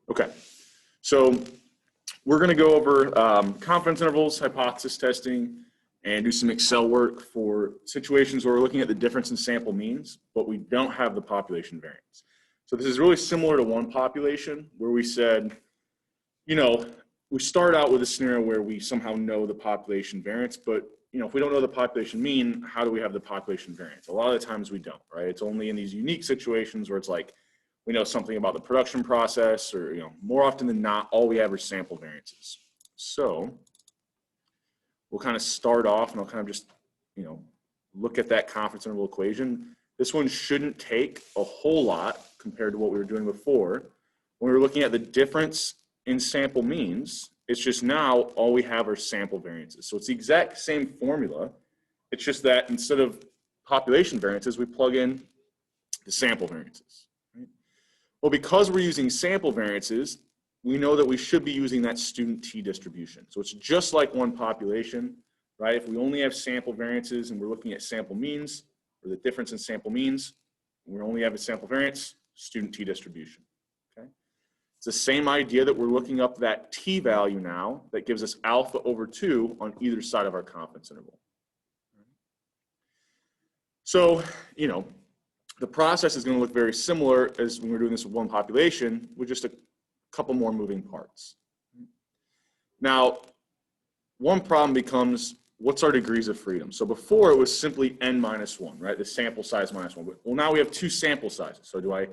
Okay, so we're going to go over confidence intervals, hypothesis testing, and do some Excel work for situations where we're looking at the difference in sample means, but we don't have the population variance. So this is really similar to one population where we said, you know, we start out with a scenario where we somehow know the population variance, but if we don't know the population mean, how do we have the population variance? A lot of the times we don't, right? It's only in these unique situations where it's like, we know something about the production process, or more often than not, all we have are sample variances. So we'll kind of start off, and I'll kind of just look at that confidence interval equation. This one shouldn't take a whole lot compared to what we were doing before. When we were looking at the difference in sample means, it's just now all we have are sample variances. So it's the exact same formula. It's just that instead of population variances, we plug in the sample variances. Well, because we're using sample variances, we know that we should be using that student t distribution. So it's just like one population, right? If we only have sample variances and we're looking at sample means, or the difference in sample means, we only have a sample variance, student t distribution, okay? It's the same idea that we're looking up that t value now that gives us alpha over 2 on either side of our confidence interval. So, the process is going to look very similar as when we're doing this with one population, with just a couple more moving parts. Now, one problem becomes, what's our degrees of freedom? So before it was simply n minus 1, right? The sample size minus 1. Well, now we have 2 sample sizes. So do I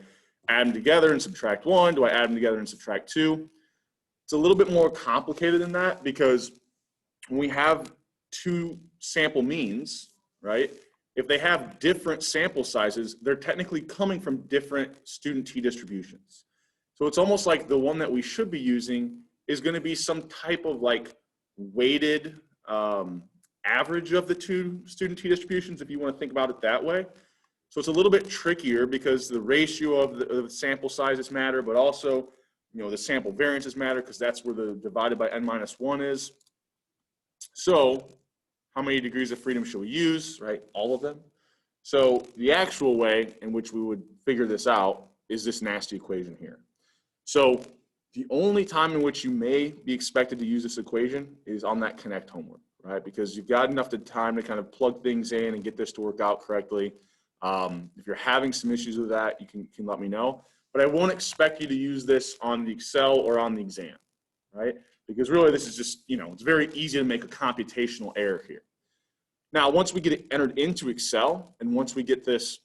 add them together and subtract 1? Do I add them together and subtract 2? It's a little bit more complicated than that, because when we have 2 sample means, right? If they have different sample sizes, they're technically coming from different student t distributions. So it's almost like the one that we should be using is going to be some type of like weighted average of the 2 student t distributions, if you want to think about it that way. So it's a little bit trickier because the ratio of the sample sizes matter, but also the sample variances matter, because that's where the divided by n minus 1 is. So how many degrees of freedom should we use, right? All of them. So the actual way in which we would figure this out is this nasty equation here. So the only time in which you may be expected to use this equation is on that Connect homework, right? Because you've got enough time to kind of plug things in and get this to work out correctly. If you're having some issues with that, you can let me know. But I won't expect you to use this on the Excel or on the exam, right? Because really this is just, it's very easy to make a computational error here. Now, once we get it entered into Excel, and once we get this,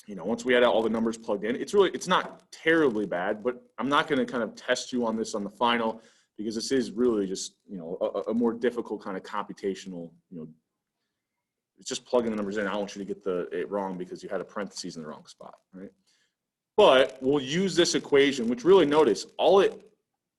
once we had all the numbers plugged in, it's not terribly bad, but I'm not going to kind of test you on this on the final, because this is really just, a more difficult kind of computational, it's just plugging the numbers in. I don't want you to get it wrong because you had a parentheses in the wrong spot, right? But we'll use this equation, which really, notice, all it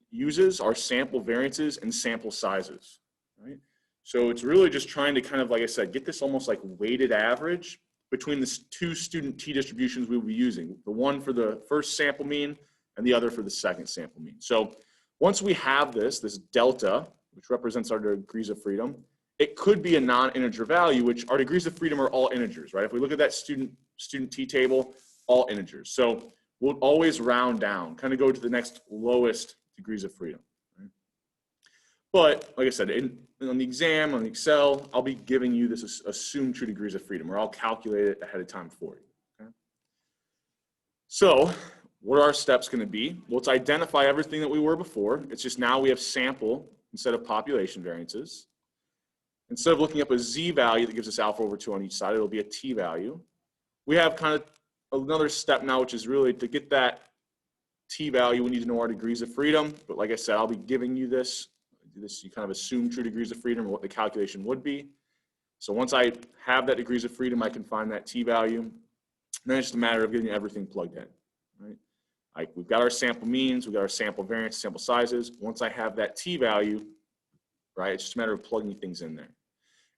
uses are sample variances and sample sizes, right? So it's really just trying to kind of, like I said, get this almost like weighted average between the 2 student t distributions we will be using, the one for the first sample mean and the other for the second sample mean. So once we have this delta, which represents our degrees of freedom, it could be a non-integer value, which our degrees of freedom are all integers, right? If we look at that student t table, all integers. So we'll always round down, kind of go to the next lowest degrees of freedom. Right? But like I said, on the exam, on the Excel, I'll be giving you this assumed true degrees of freedom, or I'll calculate it ahead of time for you. Okay? So what are our steps going to be? Well, it's identify everything that we were before. It's just now we have sample instead of population variances. Instead of looking up a z value that gives us alpha over 2 on each side, it'll be a t value. We have kind of another step now, which is really to get that t value, we need to know our degrees of freedom. But like I said, I'll be giving you this. You kind of assume true degrees of freedom, or what the calculation would be. So once I have that degrees of freedom, I can find that t value. And then it's just a matter of getting everything plugged in, right? Like we've got our sample means, we've got our sample variance, sample sizes. Once I have that t value, right, it's just a matter of plugging things in there.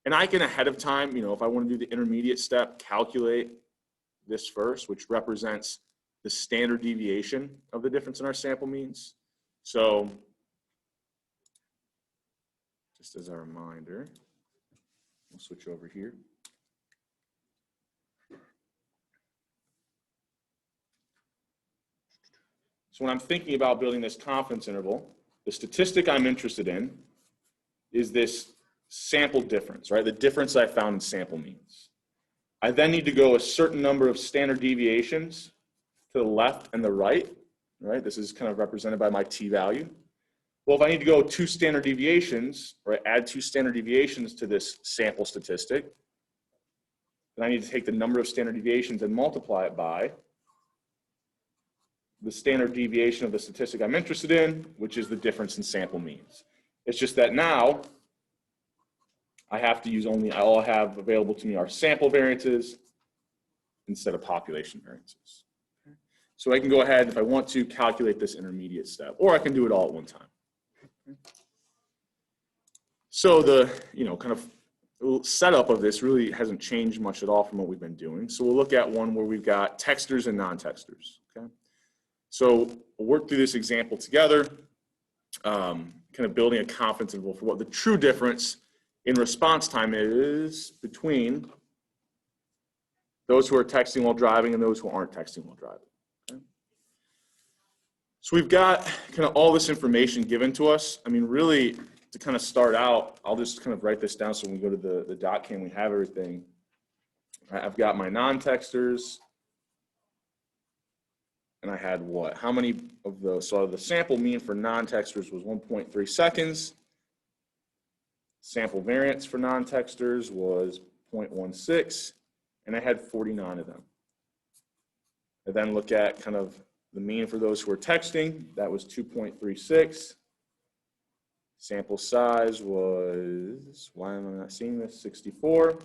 And I can ahead of time, if I want to do the intermediate step, calculate this first, which represents the standard deviation of the difference in our sample means. So just as a reminder, we'll switch over here. So when I'm thinking about building this confidence interval, the statistic I'm interested in is this sample difference, right? The difference I found in sample means. I then need to go a certain number of standard deviations to the left and the right, right? This is kind of represented by my t-value. Well, if I need to go 2 standard deviations, or add 2 standard deviations to this sample statistic, then I need to take the number of standard deviations and multiply it by the standard deviation of the statistic I'm interested in, which is the difference in sample means. It's just that now I have to use all I have available to me are sample variances instead of population variances. So I can go ahead, if I want to, calculate this intermediate step, or I can do it all at one time. So the kind of setup of this really hasn't changed much at all from what we've been doing. So we'll look at one where we've got texters and non-texters. Okay? So we'll work through this example together, kind of building a confidence interval for what the true difference in response time is between those who are texting while driving and those who aren't texting while driving. Okay? So we've got kind of all this information given to us. I mean, really, to kind of start out, I'll just kind of write this down so when we go to the dot can, we have everything. I've got my non-texters, and I had what? How many of those? So the sample mean for non-texters was 1.3 seconds. Sample variance for non-texters was 0.16, and I had 49 of them. I then look at kind of the mean for those who are texting. That was 2.36. Sample size was, why am I not seeing this, 64.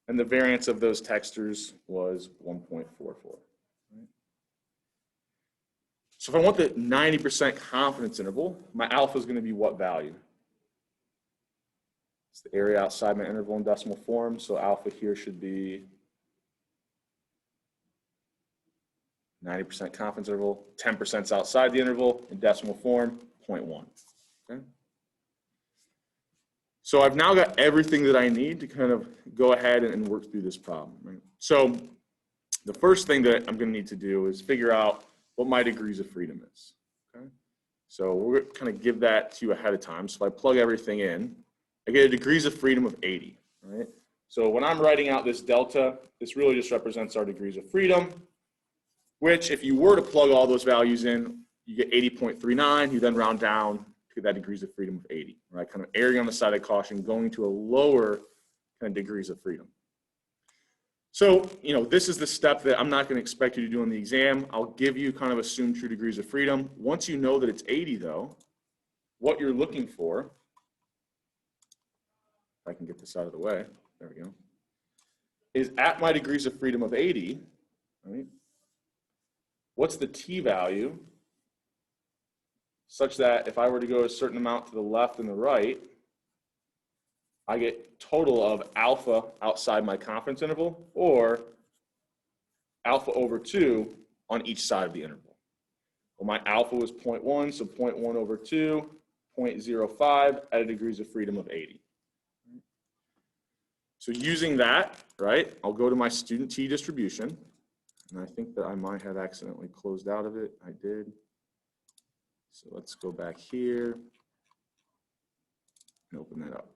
And the variance of those texters was 1.44. Right? So if I want the 90% confidence interval, my alpha is going to be what value? It's the area outside my interval in decimal form, so alpha here should be 90% confidence interval, 10% is outside the interval in decimal form, 0.1. Okay? So I've now got everything that I need to kind of go ahead and work through this problem. Right? So the first thing that I'm going to need to do is figure out what my degrees of freedom is. Okay? So we're going to kind of give that to you ahead of time. So if I plug everything in, I get a degrees of freedom of 80. Right? So when I'm writing out this delta, this really just represents our degrees of freedom, which if you were to plug all those values in, you get 80.39. You then round down to that degrees of freedom of 80, right? Kind of erring on the side of caution, going to a lower kind of degrees of freedom. So, this is the step that I'm not going to expect you to do on the exam. I'll give you kind of assumed true degrees of freedom. Once you know that it's 80 though, what you're looking for, if I can get this out of the way, there we go, is at my degrees of freedom of 80, right? What's the t-value such that if I were to go a certain amount to the left and the right, I get total of alpha outside my confidence interval, or alpha over 2 on each side of the interval. Well, my alpha was 0.1, so 0.1 over 2, 0.05 at a degrees of freedom of 80. So using that, right, I'll go to my student t distribution, and I think that I might have accidentally closed out of it. I did. So let's go back here and open that up.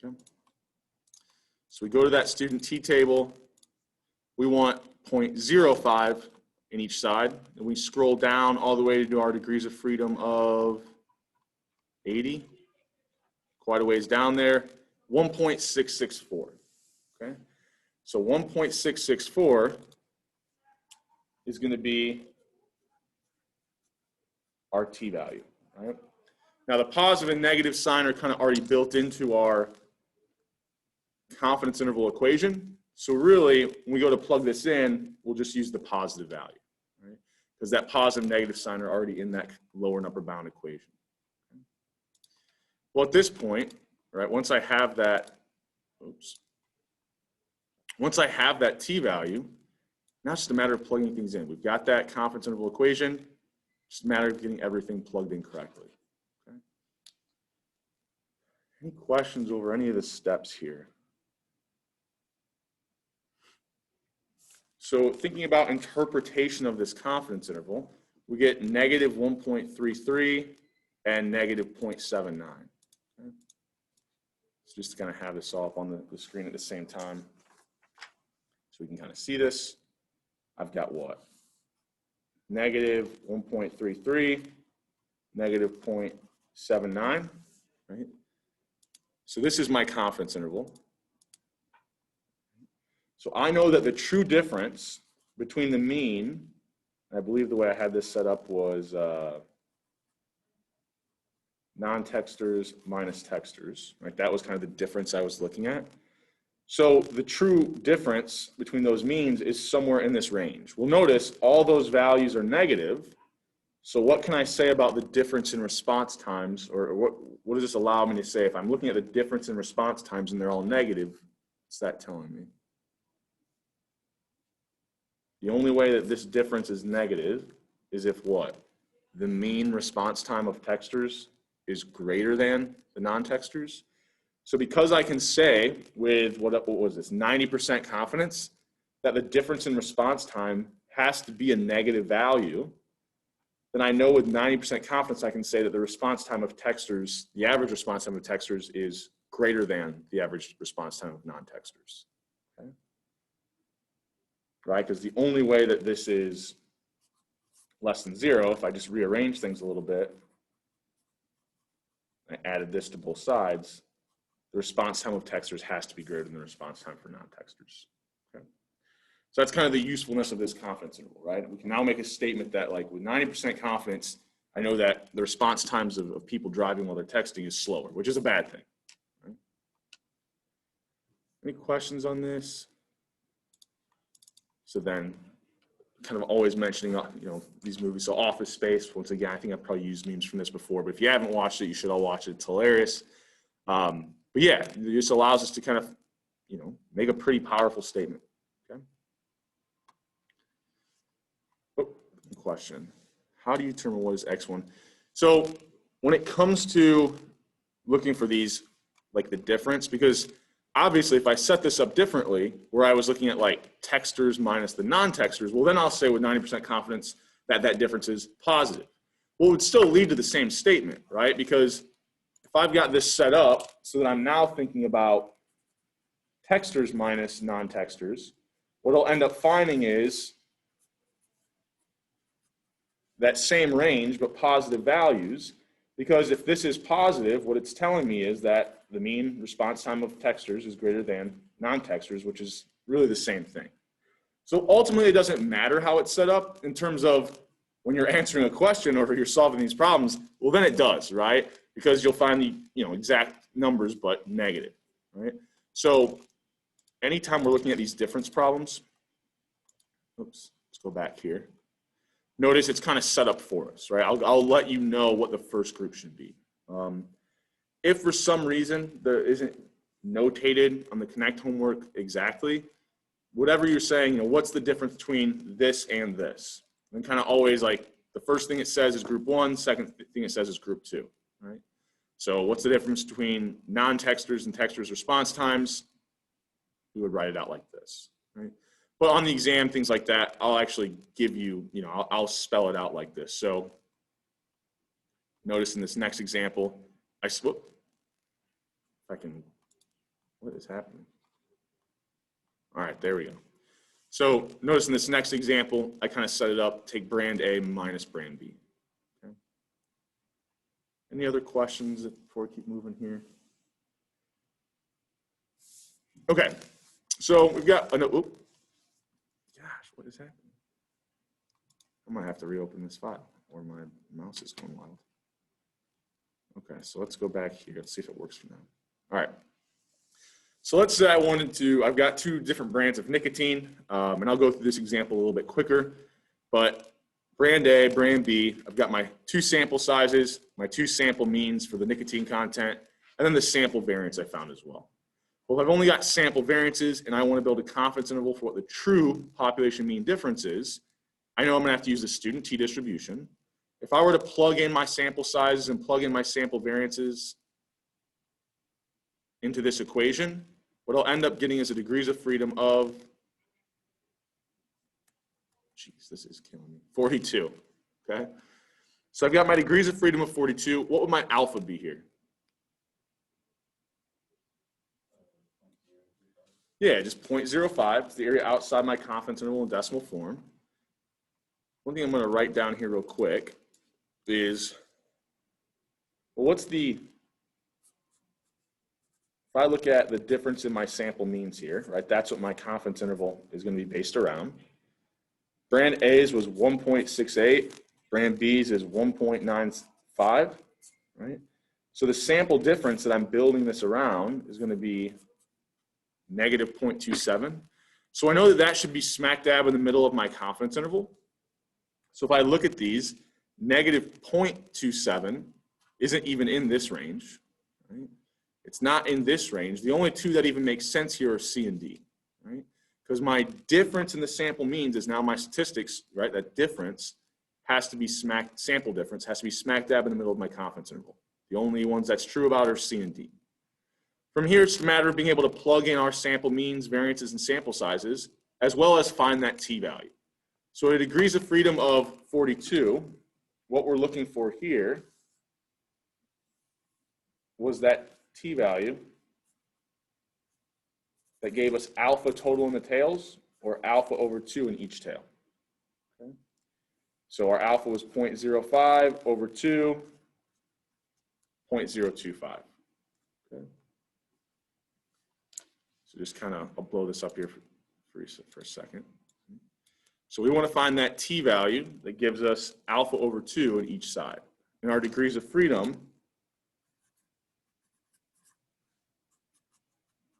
Okay. So we go to that student t table. We want 0.05 in each side. And we scroll down all the way to our degrees of freedom of 80. Quite a ways down there. 1.664. Okay. So 1.664 is going to be our t-value, right? Now the positive and negative sign are kind of already built into our confidence interval equation. So really, when we go to plug this in, we'll just use the positive value, right? Because that positive and negative sign are already in that lower and upper bound equation. Okay? Well, at this point, right, once I have that t-value, now it's just a matter of plugging things in. We've got that confidence interval equation. It's just a matter of getting everything plugged in correctly. Okay? Any questions over any of the steps here? So thinking about interpretation of this confidence interval, we get negative 1.33 and negative 0.79. Okay. So just to kind of have this all up on the screen at the same time so we can kind of see this. I've got what? Negative 1.33, negative 0.79, right? So this is my confidence interval. So I know that the true difference between the mean, and I believe the way I had this set up was non-texters minus texters, right? That was kind of the difference I was looking at. So the true difference between those means is somewhere in this range. Well, notice all those values are negative. So what can I say about the difference in response times, or what does this allow me to say? If I'm looking at the difference in response times and they're all negative, what's that telling me? The only way that this difference is negative is if what? The mean response time of texters is greater than the non-texters. So because I can say with, what was this, 90% confidence, that the difference in response time has to be a negative value, then I know with 90% confidence I can say that the response time of texters, the average response time of texters is greater than the average response time of non-texters. Okay? Right? Because the only way that this is less than 0, if I just rearrange things a little bit, I added this to both sides, the response time of texters has to be greater than the response time for non-texters. Okay? So that's kind of the usefulness of this confidence interval, right? We can now make a statement that, like, with 90% confidence, I know that the response times of people driving while they're texting is slower, which is a bad thing. Right? Any questions on this? So then, kind of always mentioning, these movies. So Office Space, once again, I think I've probably used memes from this before, but if you haven't watched it, you should all watch it. It's hilarious. But yeah, it just allows us to kind of, make a pretty powerful statement. Okay. Oh, question. How do you determine what is X1? So when it comes to looking for these, like the difference, because obviously, if I set this up differently, where I was looking at like texters minus the non-texters, well, then I'll say with 90% confidence that that difference is positive. Well, it would still lead to the same statement, right? Because if I've got this set up so that I'm now thinking about texters minus non-texters, what I'll end up finding is that same range, but positive values. Because if this is positive, what it's telling me is that the mean response time of texters is greater than non-texters, which is really the same thing. So ultimately, it doesn't matter how it's set up in terms of when you're answering a question or you're solving these problems. Well, then it does, right? Because you'll find the exact numbers, but negative, right? So anytime we're looking at these difference problems, oops, let's go back here. Notice it's kind of set up for us, right? I'll let you know what the first group should be. If for some reason there isn't notated on the Connect homework exactly, whatever you're saying, what's the difference between this and this? And kind of always like the first thing it says is group 1, second thing it says is group 2, right? So what's the difference between non-texters and texters response times? We would write it out like this, right? But on the exam, things like that, I'll actually give you, I'll spell it out like this. So notice in this next example, what is happening? All right, there we go. So notice in this next example, I kind of set it up, take brand A minus brand B. Okay. Any other questions before we keep moving here? Okay, so we've got, gosh, what is happening? I might have to reopen this file or my mouse is going wild. Okay, so let's go back here. Let's see if it works for now. All right. So let's say I've got 2 different brands of nicotine, and I'll go through this example a little bit quicker, but brand A, brand B, I've got my 2 sample sizes, my 2 sample means for the nicotine content, and then the sample variance I found as well. Well, if I've only got sample variances and I want to build a confidence interval for what the true population mean difference is, I know I'm going to have to use the student t-distribution. If I were to plug in my sample sizes and plug in my sample variances into this equation, what I'll end up getting is a degrees of freedom of, geez, this is killing me, 42. okay? So I've got my degrees of freedom of 42. What would my alpha be here? Yeah, just 0.05. It's the area outside my confidence interval in decimal form. One thing I'm going to write down here real quick is, well, what's the, if I look at the difference in my sample means here, right, that's what my confidence interval is going to be based around. Brand A's was 1.68, brand B's is 1.95, right? So the sample difference that I'm building this around is going to be negative 0.27. So I know that that should be smack dab in the middle of my confidence interval. So if I look at these, negative 0.27 isn't even in this range, right? It's not in this range. The only two that even make sense here are C and D, right? Because my difference in the sample means is now my statistics, right? That difference has to be sample difference has to be smack dab in the middle of my confidence interval. The only ones that's true about are C and D. From here, it's a matter of being able to plug in our sample means, variances, and sample sizes, as well as find that t-value. So at degrees of freedom of 42, what we're looking for here was that t-value that gave us alpha total in the tails, or alpha over 2 in each tail. Okay. So our alpha was 0.05 over 2, 0.025. Okay. So just kind of, I'll blow this up here for a second. So we want to find that t-value that gives us alpha over 2 on each side. And our degrees of freedom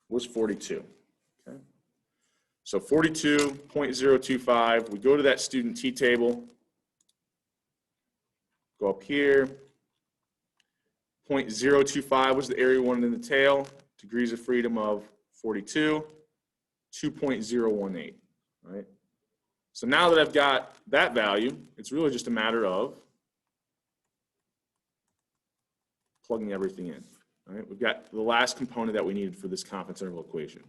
was 42. Okay. So 42.025, we go to that student t-table, go up here, 0.025 was the area we wanted in the tail, degrees of freedom of 42, 2.018, right? So now that I've got that value, it's really just a matter of plugging everything in. Right? We've got the last component that we needed for this confidence interval equation.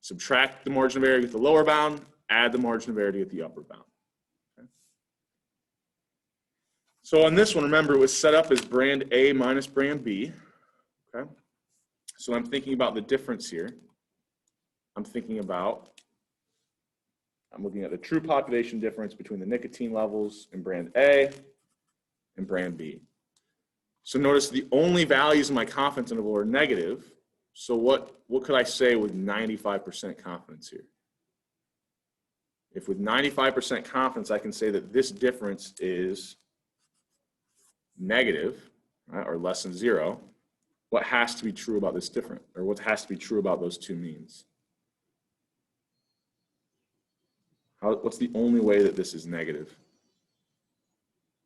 Subtract the margin of error to get the lower bound, add the margin of error to get the upper bound. Okay? So on this one, remember, it was set up as brand A minus brand B. Okay? So I'm thinking about the difference here. I'm looking at the true population difference between the nicotine levels in brand A and brand B. So notice the only values in my confidence interval are negative. So what could I say with 95% confidence here? If with 95% confidence I can say that this difference is negative, right, or less than 0, what has to be true about this difference, or what has to be true about those two means? What's the only way that this is negative?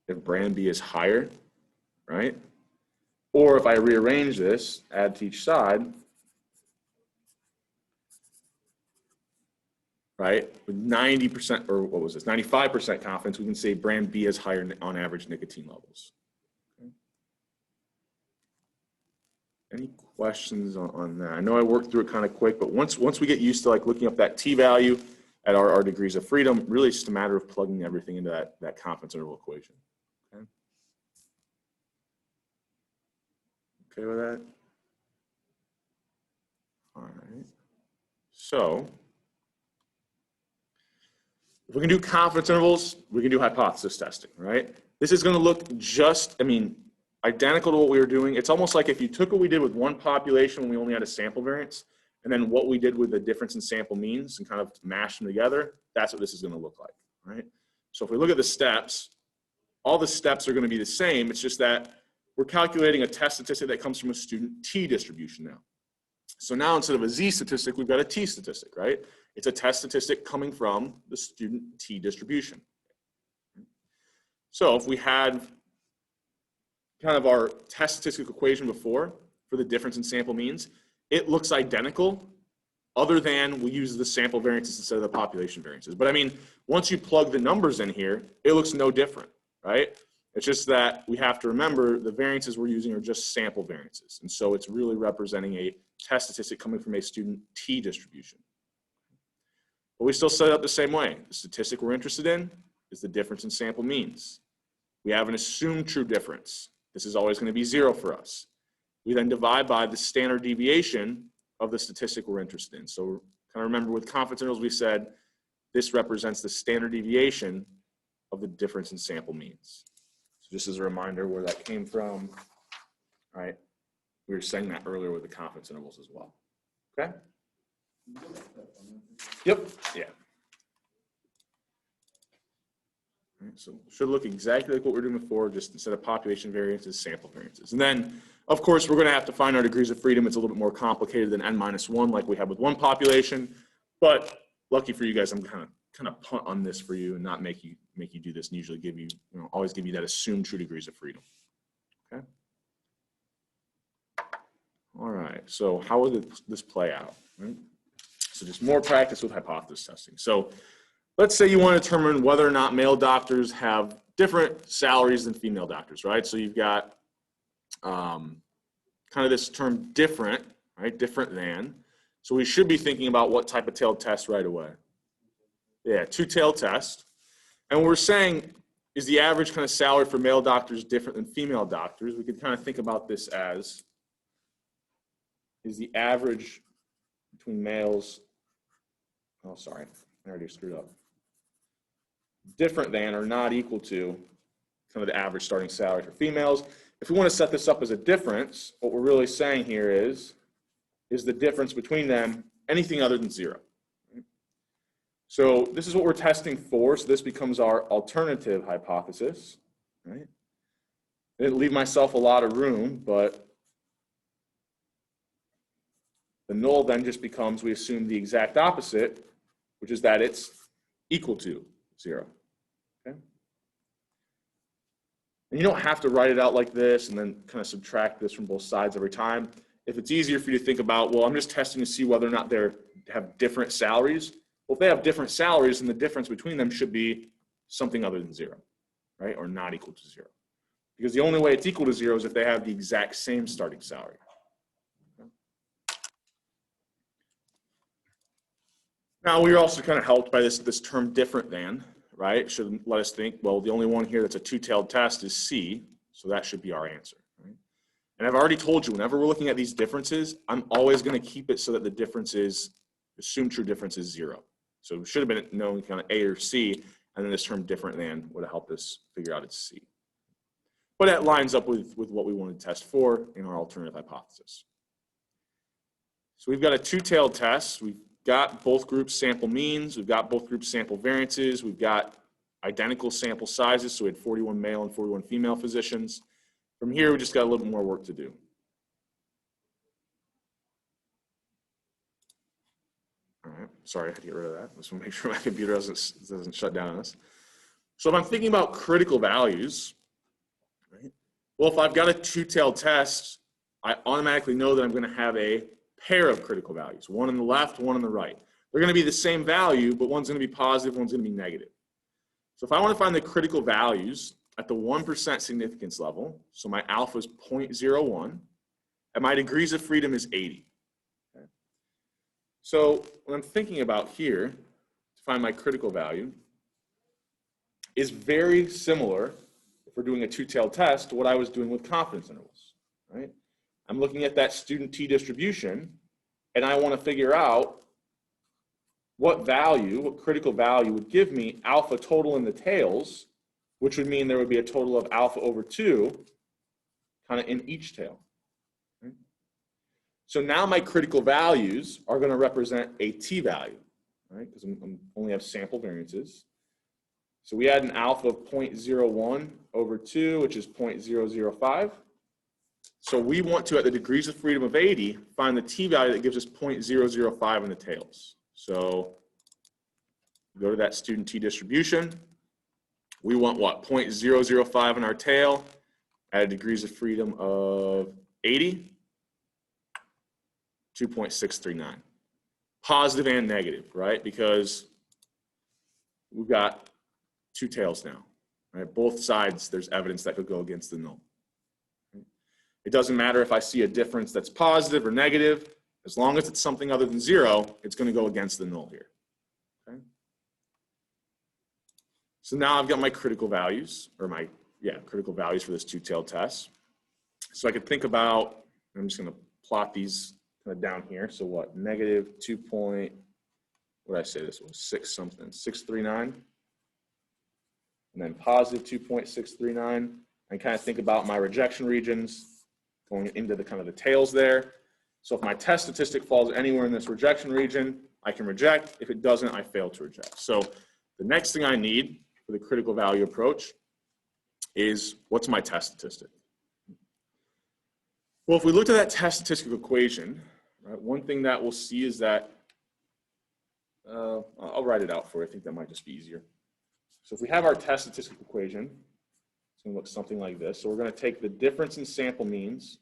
If brand B is higher, right? Or if I rearrange this, add to each side, right? With 90%, or what was this, 95% confidence, we can say brand B has higher on average nicotine levels. Okay. Any questions on that? I know I worked through it kind of quick, but once we get used to like looking up that t-value at our degrees of freedom, really it's just a matter of plugging everything into that confidence interval equation. Okay. Okay with that? All right. So if we can do confidence intervals, we can do hypothesis testing, right? This is going to look just, identical to what we were doing. It's almost like if you took what we did with one population when we only had a sample variance, and then what we did with the difference in sample means and kind of mashed them together, that's what this is going to look like, right? So if we look at the steps, all the steps are going to be the same. It's just that we're calculating a test statistic that comes from a student t distribution now. So now instead of a z statistic, we've got a t statistic, right? It's a test statistic coming from the student t distribution. So if we had kind of our test statistical equation before for the difference in sample means, it looks identical other than we use the sample variances instead of the population variances. But once you plug the numbers in here, it looks no different, right? It's just that we have to remember the variances we're using are just sample variances. And so it's really representing a test statistic coming from a student t distribution. But we still set it up the same way. The statistic we're interested in is the difference in sample means. We have an assumed true difference. This is always going to be 0 for us. We then divide by the standard deviation of the statistic we're interested in. So kind of remember with confidence intervals, we said this represents the standard deviation of the difference in sample means. So just as a reminder where that came from, all right? We were saying that earlier with the confidence intervals as well. Okay? Yep. Yeah. All right, so it should look exactly like what we're doing before, just instead of population variances, sample variances. And then, of course, we're going to have to find our degrees of freedom. It's a little bit more complicated than n-1 like we have with one population. But lucky for you guys, I'm kind of punt on this for you and not make you do this, and usually give you, always give you that assumed true degrees of freedom. Okay. All right. So how would this play out? Right? So just more practice with hypothesis testing. So let's say you want to determine whether or not male doctors have different salaries than female doctors, right? So you've got kind of this term different, right? Different than. So we should be thinking about what type of tailed test right away. Yeah, two-tailed test. And what we're saying is the average kind of salary for male doctors different than female doctors. We could kind of think about this as is the average between males, oh, sorry, I already screwed up. Different than or not equal to kind of the average starting salary for females. If we want to set this up as a difference, what we're really saying here is the difference between them anything other than 0. So this is what we're testing for. So this becomes our alternative hypothesis, right? I didn't leave myself a lot of room, but the null then just becomes, we assume the exact opposite, which is that it's equal to 0. Okay? And you don't have to write it out like this and then kind of subtract this from both sides every time. If it's easier for you to think about, well, I'm just testing to see whether or not they have different salaries. Well, if they have different salaries, then the difference between them should be something other than 0, right? Or not equal to 0. Because the only way it's equal to 0 is if they have the exact same starting salary. Okay? Now, we're also kind of helped by this term different than, right? It should let us think, well, the only one here that's a two-tailed test is C, so that should be our answer. Right? And I've already told you, whenever we're looking at these differences, I'm always going to keep it so that the difference is, assumed true difference is 0. So it should have been known kind of A or C, and then this term different than would have helped us figure out it's C. But that lines up with what we want to test for in our alternative hypothesis. So we've got a two-tailed test. We've got both groups sample means. We've got both groups sample variances. We've got identical sample sizes. So we had 41 male and 41 female physicians. From here, we just got a little bit more work to do. All right, sorry, I had to get rid of that. Just want to make sure my computer doesn't shut down on us. So if I'm thinking about critical values, right? Well, if I've got a two-tailed test, I automatically know that I'm going to have a pair of critical values, one on the left, one on the right. They're going to be the same value, but one's going to be positive, one's going to be negative. So if I want to find the critical values at the 1% significance level, so my alpha is 0.01, and my degrees of freedom is 80. Okay? So what I'm thinking about here to find my critical value is very similar, if we're doing a two-tailed test, to what I was doing with confidence intervals. Right? I'm looking at that student t distribution, and I want to figure out what critical value would give me alpha total in the tails, which would mean there would be a total of alpha over 2 kind of in each tail. Okay? So now my critical values are going to represent a t-value, right? Because I only have sample variances. So we had an alpha of 0.01 over 2, which is 0.005. So we want to, at the degrees of freedom of 80, find the t-value that gives us 0.005 in the tails. So go to that student t distribution. We want what? 0.005 in our tail at degrees of freedom of 80, 2.639. Positive and negative, right? Because we've got two tails now, right? Both sides, there's evidence that could go against the null. It doesn't matter if I see a difference that's positive or negative. As long as it's something other than 0, it's going to go against the null here. Okay? So now I've got my critical values, or my critical values for this two-tailed test. So I could think about, I'm just going to plot these kind of down here. So what, negative 2 point, what did I say this was, 639, and then positive 2.639, and kind of think about my rejection regions going into the kind of the tails there. So if my test statistic falls anywhere in this rejection region, I can reject. If it doesn't, I fail to reject. So the next thing I need for the critical value approach is, what's my test statistic? Well, if we looked at that test statistic equation, right, one thing that we'll see is that, I'll write it out for you. I think that might just be easier. So if we have our test statistic equation, it's going to look something like this. So we're going to take the difference in sample means,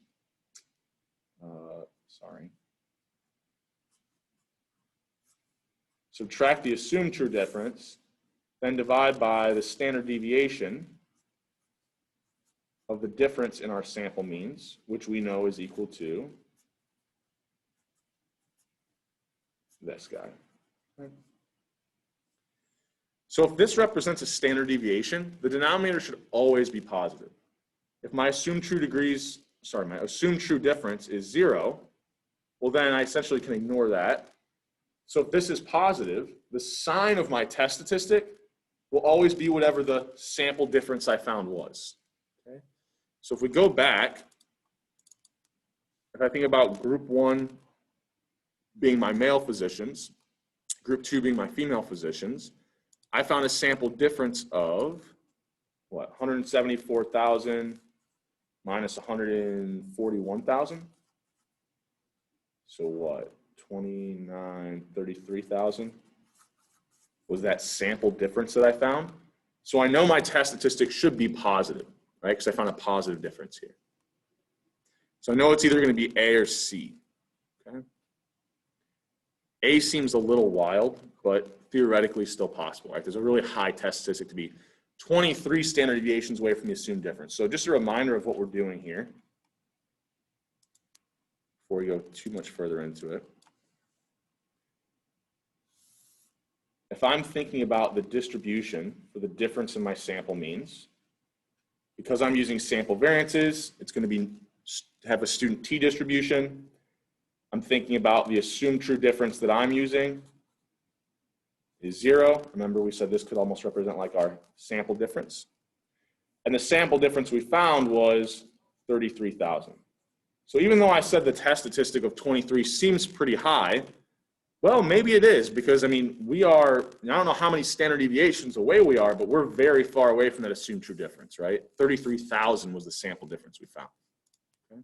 subtract the assumed true difference, then divide by the standard deviation of the difference in our sample means, which we know is equal to this guy. Okay. So if this represents a standard deviation, the denominator should always be positive. If my assumed true difference is 0, well then I essentially can ignore that. So if this is positive, the sign of my test statistic will always be whatever the sample difference I found was. Okay? So if we go back, if I think about group 1 being my male physicians, group 2 being my female physicians, I found a sample difference of, what, 174,000 minus 141,000? So what, 33,000 was that sample difference that I found. So I know my test statistic should be positive, right? Because I found a positive difference here. So I know it's either going to be A or C. Okay? A seems a little wild, but theoretically still possible, right? There's a really high test statistic to be 23 standard deviations away from the assumed difference. So just a reminder of what we're doing here before we go too much further into it. If I'm thinking about the distribution for the difference in my sample means, because I'm using sample variances, it's going to have a student t distribution. I'm thinking about the assumed true difference that I'm using is 0. Remember, we said this could almost represent like our sample difference. And the sample difference we found was 33,000. So even though I said the test statistic of 23 seems pretty high, well, maybe it is, because I mean, I don't know how many standard deviations away we are, but we're very far away from that assumed true difference, right? 33,000 was the sample difference we found. Okay.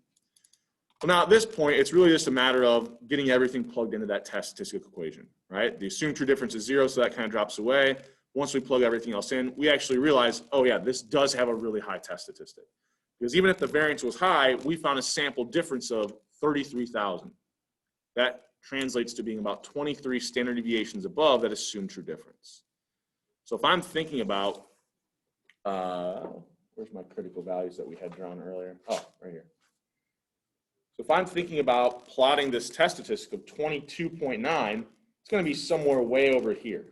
Well, now at this point, it's really just a matter of getting everything plugged into that test statistic equation, right? The assumed true difference is 0, so that kind of drops away. Once we plug everything else in, we actually realize, oh yeah, this does have a really high test statistic. Because even if the variance was high, we found a sample difference of 33,000. That translates to being about 23 standard deviations above that assumed true difference. So if I'm thinking about, where's my critical values that we had drawn earlier? Oh, right here. So if I'm thinking about plotting this test statistic of 22.9, it's going to be somewhere way over here.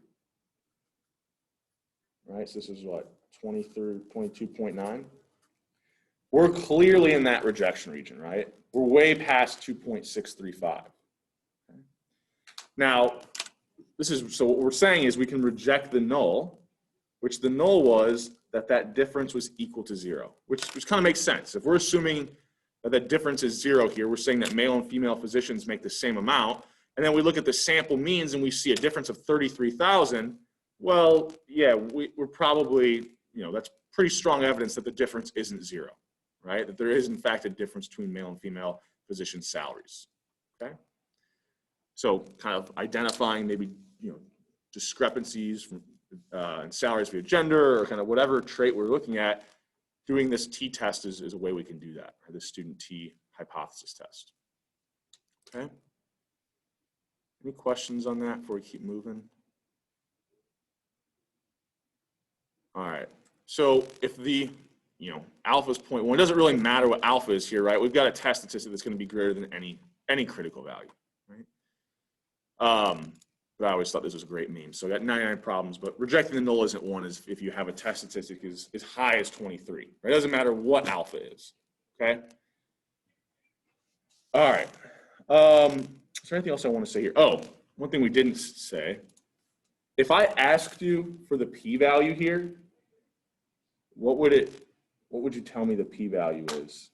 Right, so this is what, 22.9? We're clearly in that rejection region, right? We're way past 2.635. Now, so what we're saying is we can reject the null, which the null was that difference was equal to 0, which kind of makes sense. If we're assuming that difference is 0 here, we're saying that male and female physicians make the same amount, and then we look at the sample means and we see a difference of 33,000, well, yeah, we're probably, that's pretty strong evidence that the difference isn't 0, right? That there is, in fact, a difference between male and female physician salaries, okay? So kind of identifying maybe, discrepancies from, in salaries via gender, or kind of whatever trait we're looking at, doing this t-test is a way we can do that, or the student t hypothesis test. Okay? Any questions on that before we keep moving? All right. So if the, alpha is 0.1, it doesn't really matter what alpha is here, right? We've got a test statistic that's going to be greater than any critical value, right? but I always thought this was a great meme. So I got 99 problems, but rejecting the null isn't one if you have a test statistic is as high as 23. Right? It doesn't matter what alpha is, okay? All right. Is there anything else I want to say here? Oh, one thing we didn't say. If I asked you for the p-value here, what would you tell me the p-value is?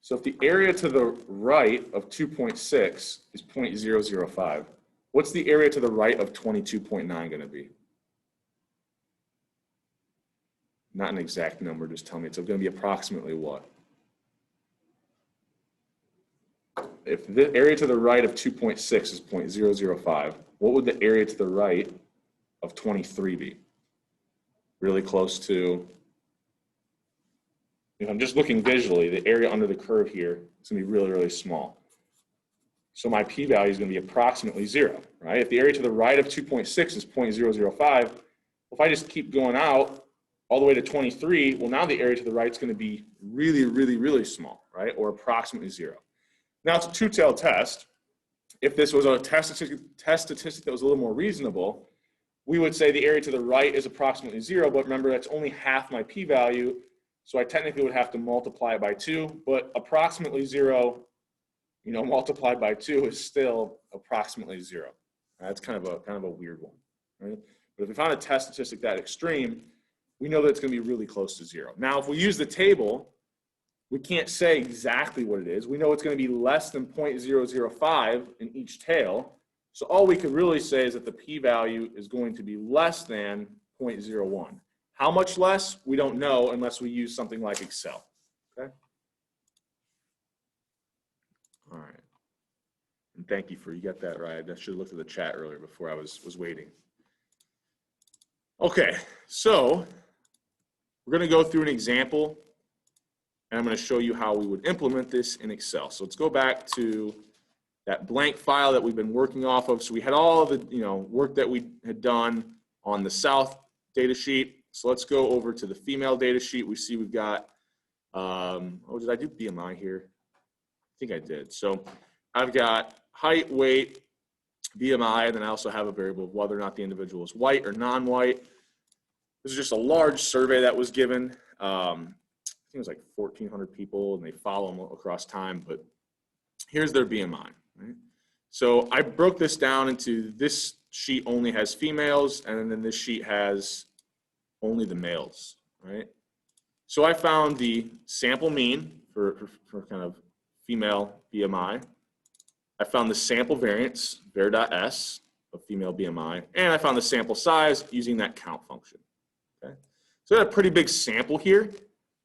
So if the area to the right of 2.6 is 0.005, what's the area to the right of 22.9 going to be? Not an exact number, just tell me. It's going to be approximately what? If the area to the right of 2.6 is 0.005, what would the area to the right of 23 be? Really close to, if I'm just looking visually, the area under the curve here is going to be really, really small. So my p-value is going to be approximately 0, right? If the area to the right of 2.6 is 0.005, if I just keep going out all the way to 23, well, now the area to the right is going to be really, really, really small, right? Or approximately 0. Now, it's a two-tailed test. If this was a test statistic that was a little more reasonable, we would say the area to the right is approximately 0, but remember, that's only half my p-value, so I technically would have to multiply it by 2, but approximately 0, multiplied by 2 is still approximately 0. That's kind of a weird one, right? But if we find a test statistic that extreme, we know that it's going to be really close to 0. Now, if we use the table, we can't say exactly what it is. We know it's going to be less than 0.005 in each tail. So all we could really say is that the p-value is going to be less than 0.01. How much less? We don't know unless we use something like Excel. Okay? All right. And thank you you got that right. I should have looked at the chat earlier before I was waiting. Okay, so we're going to go through an example, and I'm going to show you how we would implement this in Excel. So let's go back to that blank file that we've been working off of. So we had all the work that we had done on the South data sheet. So let's go over to the female data sheet. We see we've got, did I do BMI here? I think I did. So I've got height, weight, BMI, and then I also have a variable of whether or not the individual is white or non-white. This is just a large survey that was given. I think it was like 1,400 people, and they follow them across time, but here's their BMI, right? So I broke this down into, this sheet only has females, and then this sheet has only the males, right? So I found the sample mean for kind of female BMI. I found the sample variance, var.s, of female BMI, and I found the sample size using that count function, okay? So I got a pretty big sample here,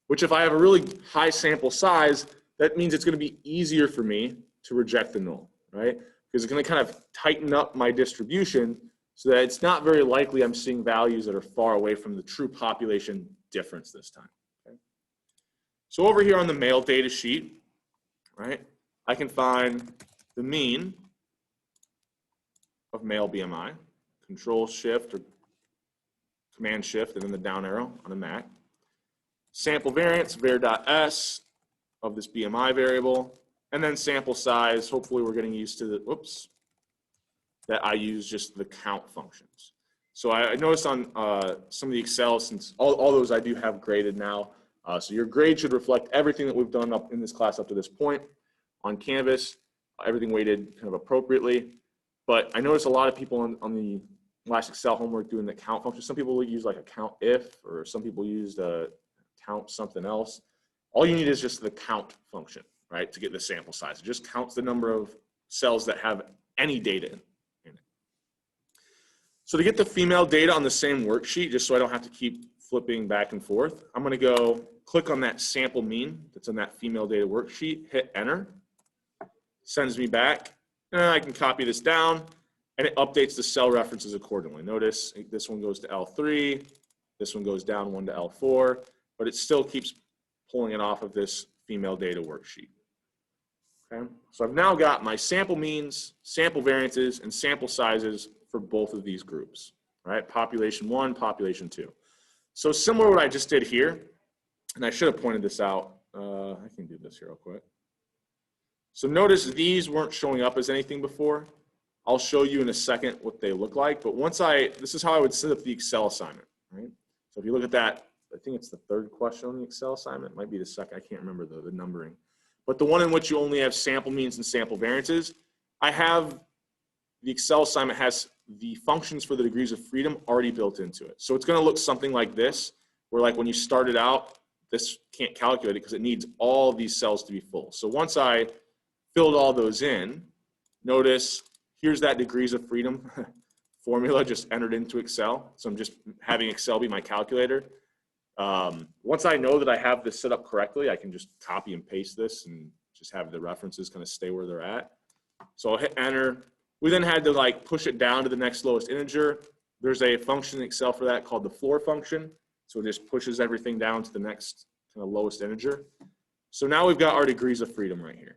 which if I have a really high sample size, that means it's going to be easier for me to reject the null, right? Because it's going to kind of tighten up my distribution so that it's not very likely I'm seeing values that are far away from the true population difference this time, okay? So over here on the male data sheet, right, I can find the mean of male BMI, Control Shift or Command Shift, and then the down arrow on a Mac. Sample variance, var.s, of this BMI variable, and then sample size. Hopefully we're getting used to that I use just the count functions. So I noticed on some of the Excel, since all those I do have graded now, so your grade should reflect everything that we've done up in this class up to this point on Canvas, everything weighted kind of appropriately. But I noticed a lot of people on the last Excel homework doing the count function. Some people use like a count if, or some people used a count something else. All you need is just the count function, right, to get the sample size. It just counts the number of cells that have any data in it. So to get the female data on the same worksheet, just so I don't have to keep flipping back and forth, I'm going to go click on that sample mean that's on that female data worksheet, hit enter, sends me back, and I can copy this down, and it updates the cell references accordingly. Notice this one goes to L3, this one goes down one to L4, but it still keeps pulling it off of this female data worksheet. Okay, so I've now got my sample means, sample variances, and sample sizes for both of these groups, right? Population 1, population 2. So similar to what I just did here, and I should have pointed this out. I can do this here real quick. So notice these weren't showing up as anything before. I'll show you in a second what they look like, but this is how I would set up the Excel assignment, right? So if you look at that, I think it's the third question on the Excel assignment. It might be the second, I can't remember the numbering. But the one in which you only have sample means and sample variances, the Excel assignment has the functions for the degrees of freedom already built into it. So it's gonna look something like this, where like when you start it out, this can't calculate it because it needs all these cells to be full. So once I filled all those in, notice here's that degrees of freedom formula just entered into Excel. So I'm just having Excel be my calculator. Once I know that I have this set up correctly, I can just copy and paste this and just have the references kind of stay where they're at. So I'll hit enter. We then had to like push it down to the next lowest integer. There's a function in Excel for that called the floor function. So it just pushes everything down to the next kind of lowest integer. So now we've got our degrees of freedom right here.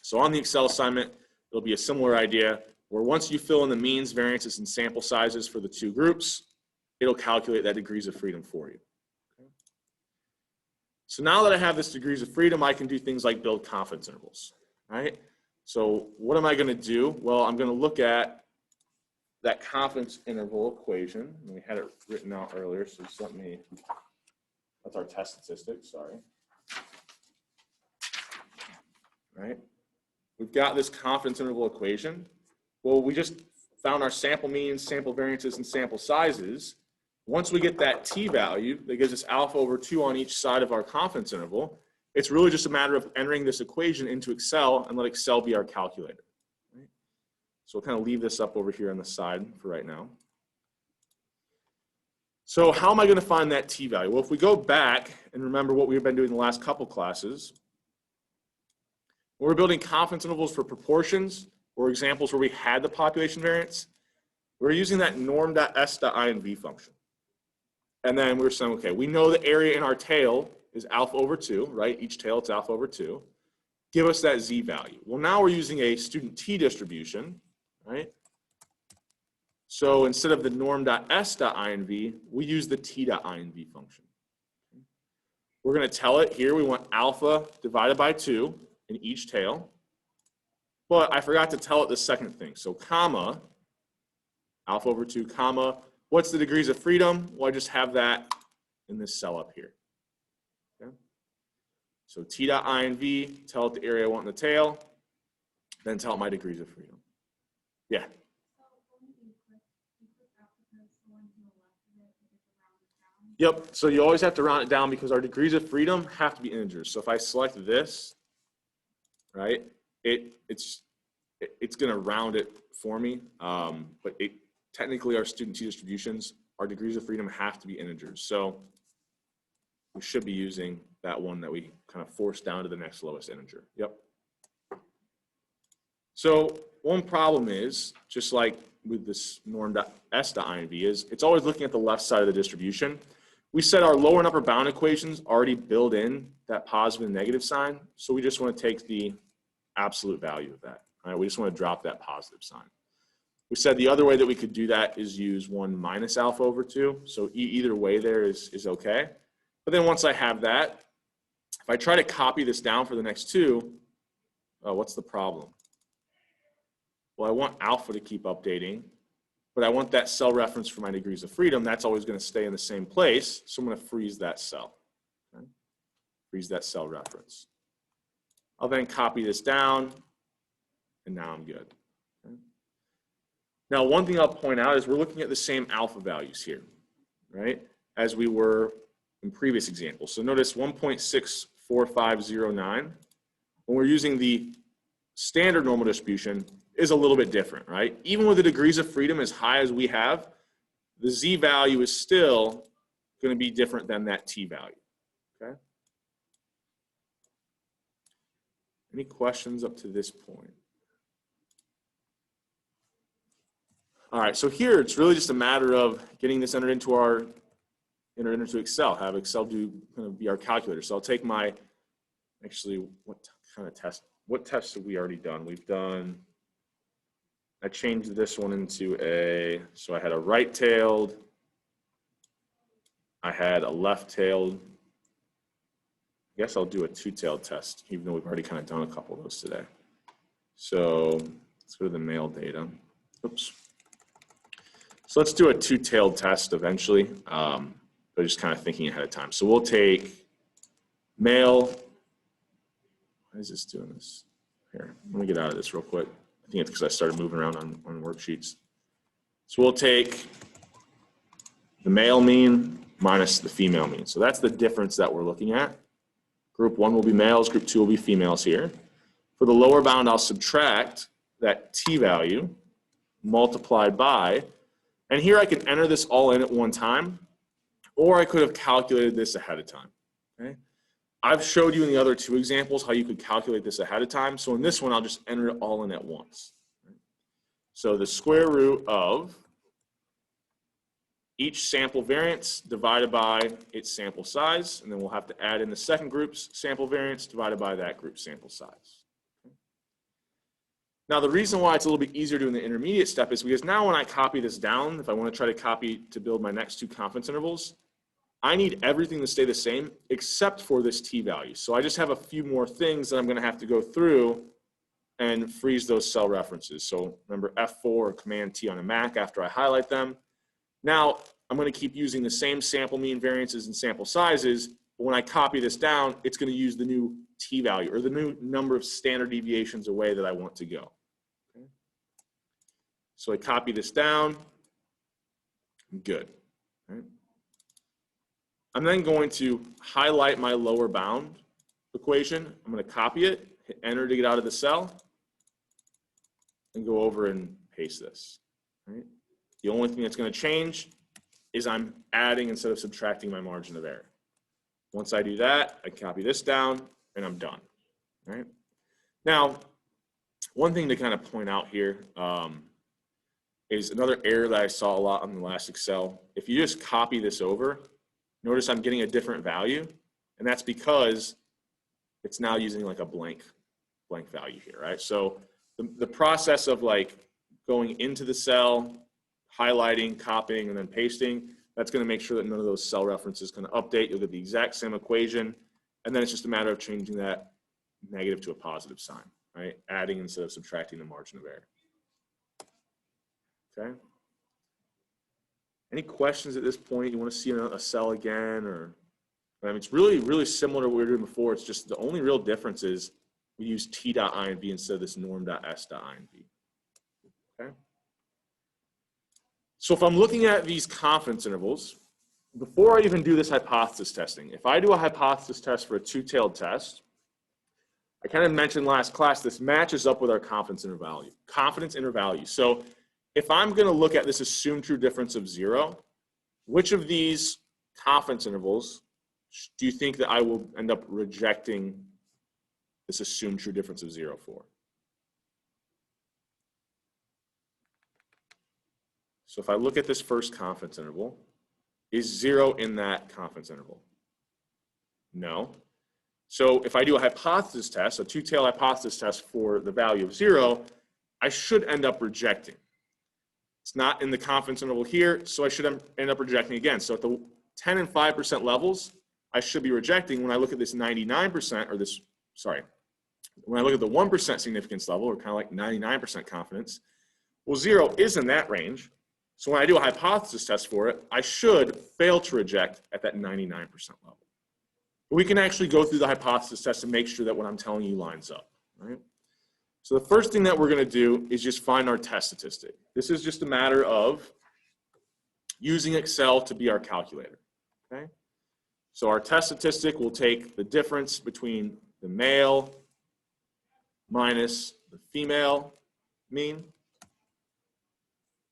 So on the Excel assignment, it'll be a similar idea where once you fill in the means, variances, and sample sizes for the two groups, it'll calculate that degrees of freedom for you. Okay. So now that I have this degrees of freedom, I can do things like build confidence intervals, right? So what am I going to do? Well, I'm going to look at that confidence interval equation. And we had it written out earlier, so just that's our test statistic, sorry. Right? We've got this confidence interval equation. Well, we just found our sample means, sample variances, and sample sizes. Once we get that t-value that gives us alpha over 2 on each side of our confidence interval, it's really just a matter of entering this equation into Excel and let Excel be our calculator. Right? So we'll kind of leave this up over here on the side for right now. So how am I going to find that t-value? Well, if we go back and remember what we've been doing the last couple classes, when we're building confidence intervals for proportions or examples where we had the population variance, we're using that norm.s.inv function. And then we're saying, okay, we know the area in our tail is alpha over 2, right? Each tail, it's alpha over 2. Give us that z value. Well, now we're using a student t distribution, right? So instead of the norm.s.inv, we use the t.inv function. We're going to tell it here we want alpha divided by 2 in each tail. But I forgot to tell it the second thing. So comma, alpha over 2, comma, what's the degrees of freedom? Well, I just have that in this cell up here. Okay? So t.inv, tell it the area I want in the tail, then tell it my degrees of freedom. Yeah. Yep, so you always have to round it down because our degrees of freedom have to be integers. So if I select this, right, it's going to round it for me, but technically our student t distributions, our degrees of freedom have to be integers. So we should be using that one that we kind of force down to the next lowest integer. Yep. So one problem is, just like with this norm.s.inv, is it's always looking at the left side of the distribution. We said our lower and upper bound equations already build in that positive and negative sign, so we just want to take the absolute value of that. All right, we just want to drop that positive sign. We said the other way that we could do that is use 1 minus alpha over 2, so either way there is okay. But then once I have that, if I try to copy this down for the next two, what's the problem? Well, I want alpha to keep updating, but I want that cell reference for my degrees of freedom. That's always going to stay in the same place, so I'm going to freeze that cell. Okay? Freeze that cell reference. I'll then copy this down, and now I'm good. Okay? Now, one thing I'll point out is we're looking at the same alpha values here, right, as we were in previous examples. So notice 1.64509. When we're using the standard normal distribution, is a little bit different, right? Even with the degrees of freedom as high as we have, the z value is still going to be different than that t value, okay? Any questions up to this point? All right, so here it's really just a matter of getting this entered into Excel, have Excel kind of be our calculator. So I'll take my, actually, what tests have we already done? We've done, I changed this one into so I had a right-tailed, I had a left-tailed. I guess I'll do a two-tailed test, even though we've already kind of done a couple of those today. So let's go to the male data. Oops. So let's do a two-tailed test eventually, but just kind of thinking ahead of time. So we'll take male. Why is this doing this? Here, let me get out of this real quick. I think it's because I started moving around on worksheets. So we'll take the male mean minus the female mean. So that's the difference that we're looking at. Group 1 will be males, group 2 will be females here. For the lower bound, I'll subtract that t-value multiplied by, and here I can enter this all in at one time, or I could have calculated this ahead of time. Okay? I've showed you in the other two examples how you could calculate this ahead of time. So in this one, I'll just enter it all in at once. So the square root of each sample variance divided by its sample size, and then we'll have to add in the second group's sample variance divided by that group's sample size. Now, the reason why it's a little bit easier doing the intermediate step is because now when I copy this down, if I want to try to copy to build my next two confidence intervals, I need everything to stay the same except for this t-value. So I just have a few more things that I'm going to have to go through and freeze those cell references. So remember F4 or Command T on a Mac after I highlight them. Now, I'm going to keep using the same sample mean variances and sample sizes, but when I copy this down, it's going to use the new t-value or the new number of standard deviations away that I want to go. Okay. So I copy this down. Good. Right. I'm then going to highlight my lower bound equation. I'm going to copy it, hit enter to get out of the cell, and go over and paste this. Right. The only thing that's going to change is I'm adding instead of subtracting my margin of error. Once I do that, I copy this down, and I'm done. Right. Now, one thing to kind of point out here is another error that I saw a lot on the last Excel. If you just copy this over, notice I'm getting a different value, and that's because it's now using like a blank value here, right? So the process of like going into the cell, highlighting, copying, and then pasting, that's going to make sure that none of those cell references can update. You'll get the exact same equation, and then it's just a matter of changing that negative to a positive sign, right? Adding instead of subtracting the margin of error. Okay. Any questions at this point? You want to see a cell again, or I mean, it's really, really similar to what we were doing before. It's just the only real difference is we use t.inv instead of this norm.s.inv. Okay. So if I'm looking at these confidence intervals, before I even do this hypothesis testing, if I do a hypothesis test for a two-tailed test, I kind of mentioned last class, this matches up with our confidence intervalue. So if I'm going to look at this assumed true difference of 0, which of these confidence intervals do you think that I will end up rejecting this assumed true difference of 0 for? So if I look at this first confidence interval, is 0 in that confidence interval? No. So if I do a hypothesis test, a two-tailed hypothesis test for the value of 0, I should end up rejecting. It's not in the confidence interval here, so I should end up rejecting again. So at the 10 and 5% levels, I should be rejecting. When I look at this 99%, or this, sorry, when I look at the 1% significance level, or kind of like 99% confidence, well, 0 is in that range. So when I do a hypothesis test for it, I should fail to reject at that 99% level. But we can actually go through the hypothesis test and make sure that what I'm telling you lines up, right? So the first thing that we're going to do is just find our test statistic. This is just a matter of using Excel to be our calculator, okay? So our test statistic will take the difference between the male minus the female mean.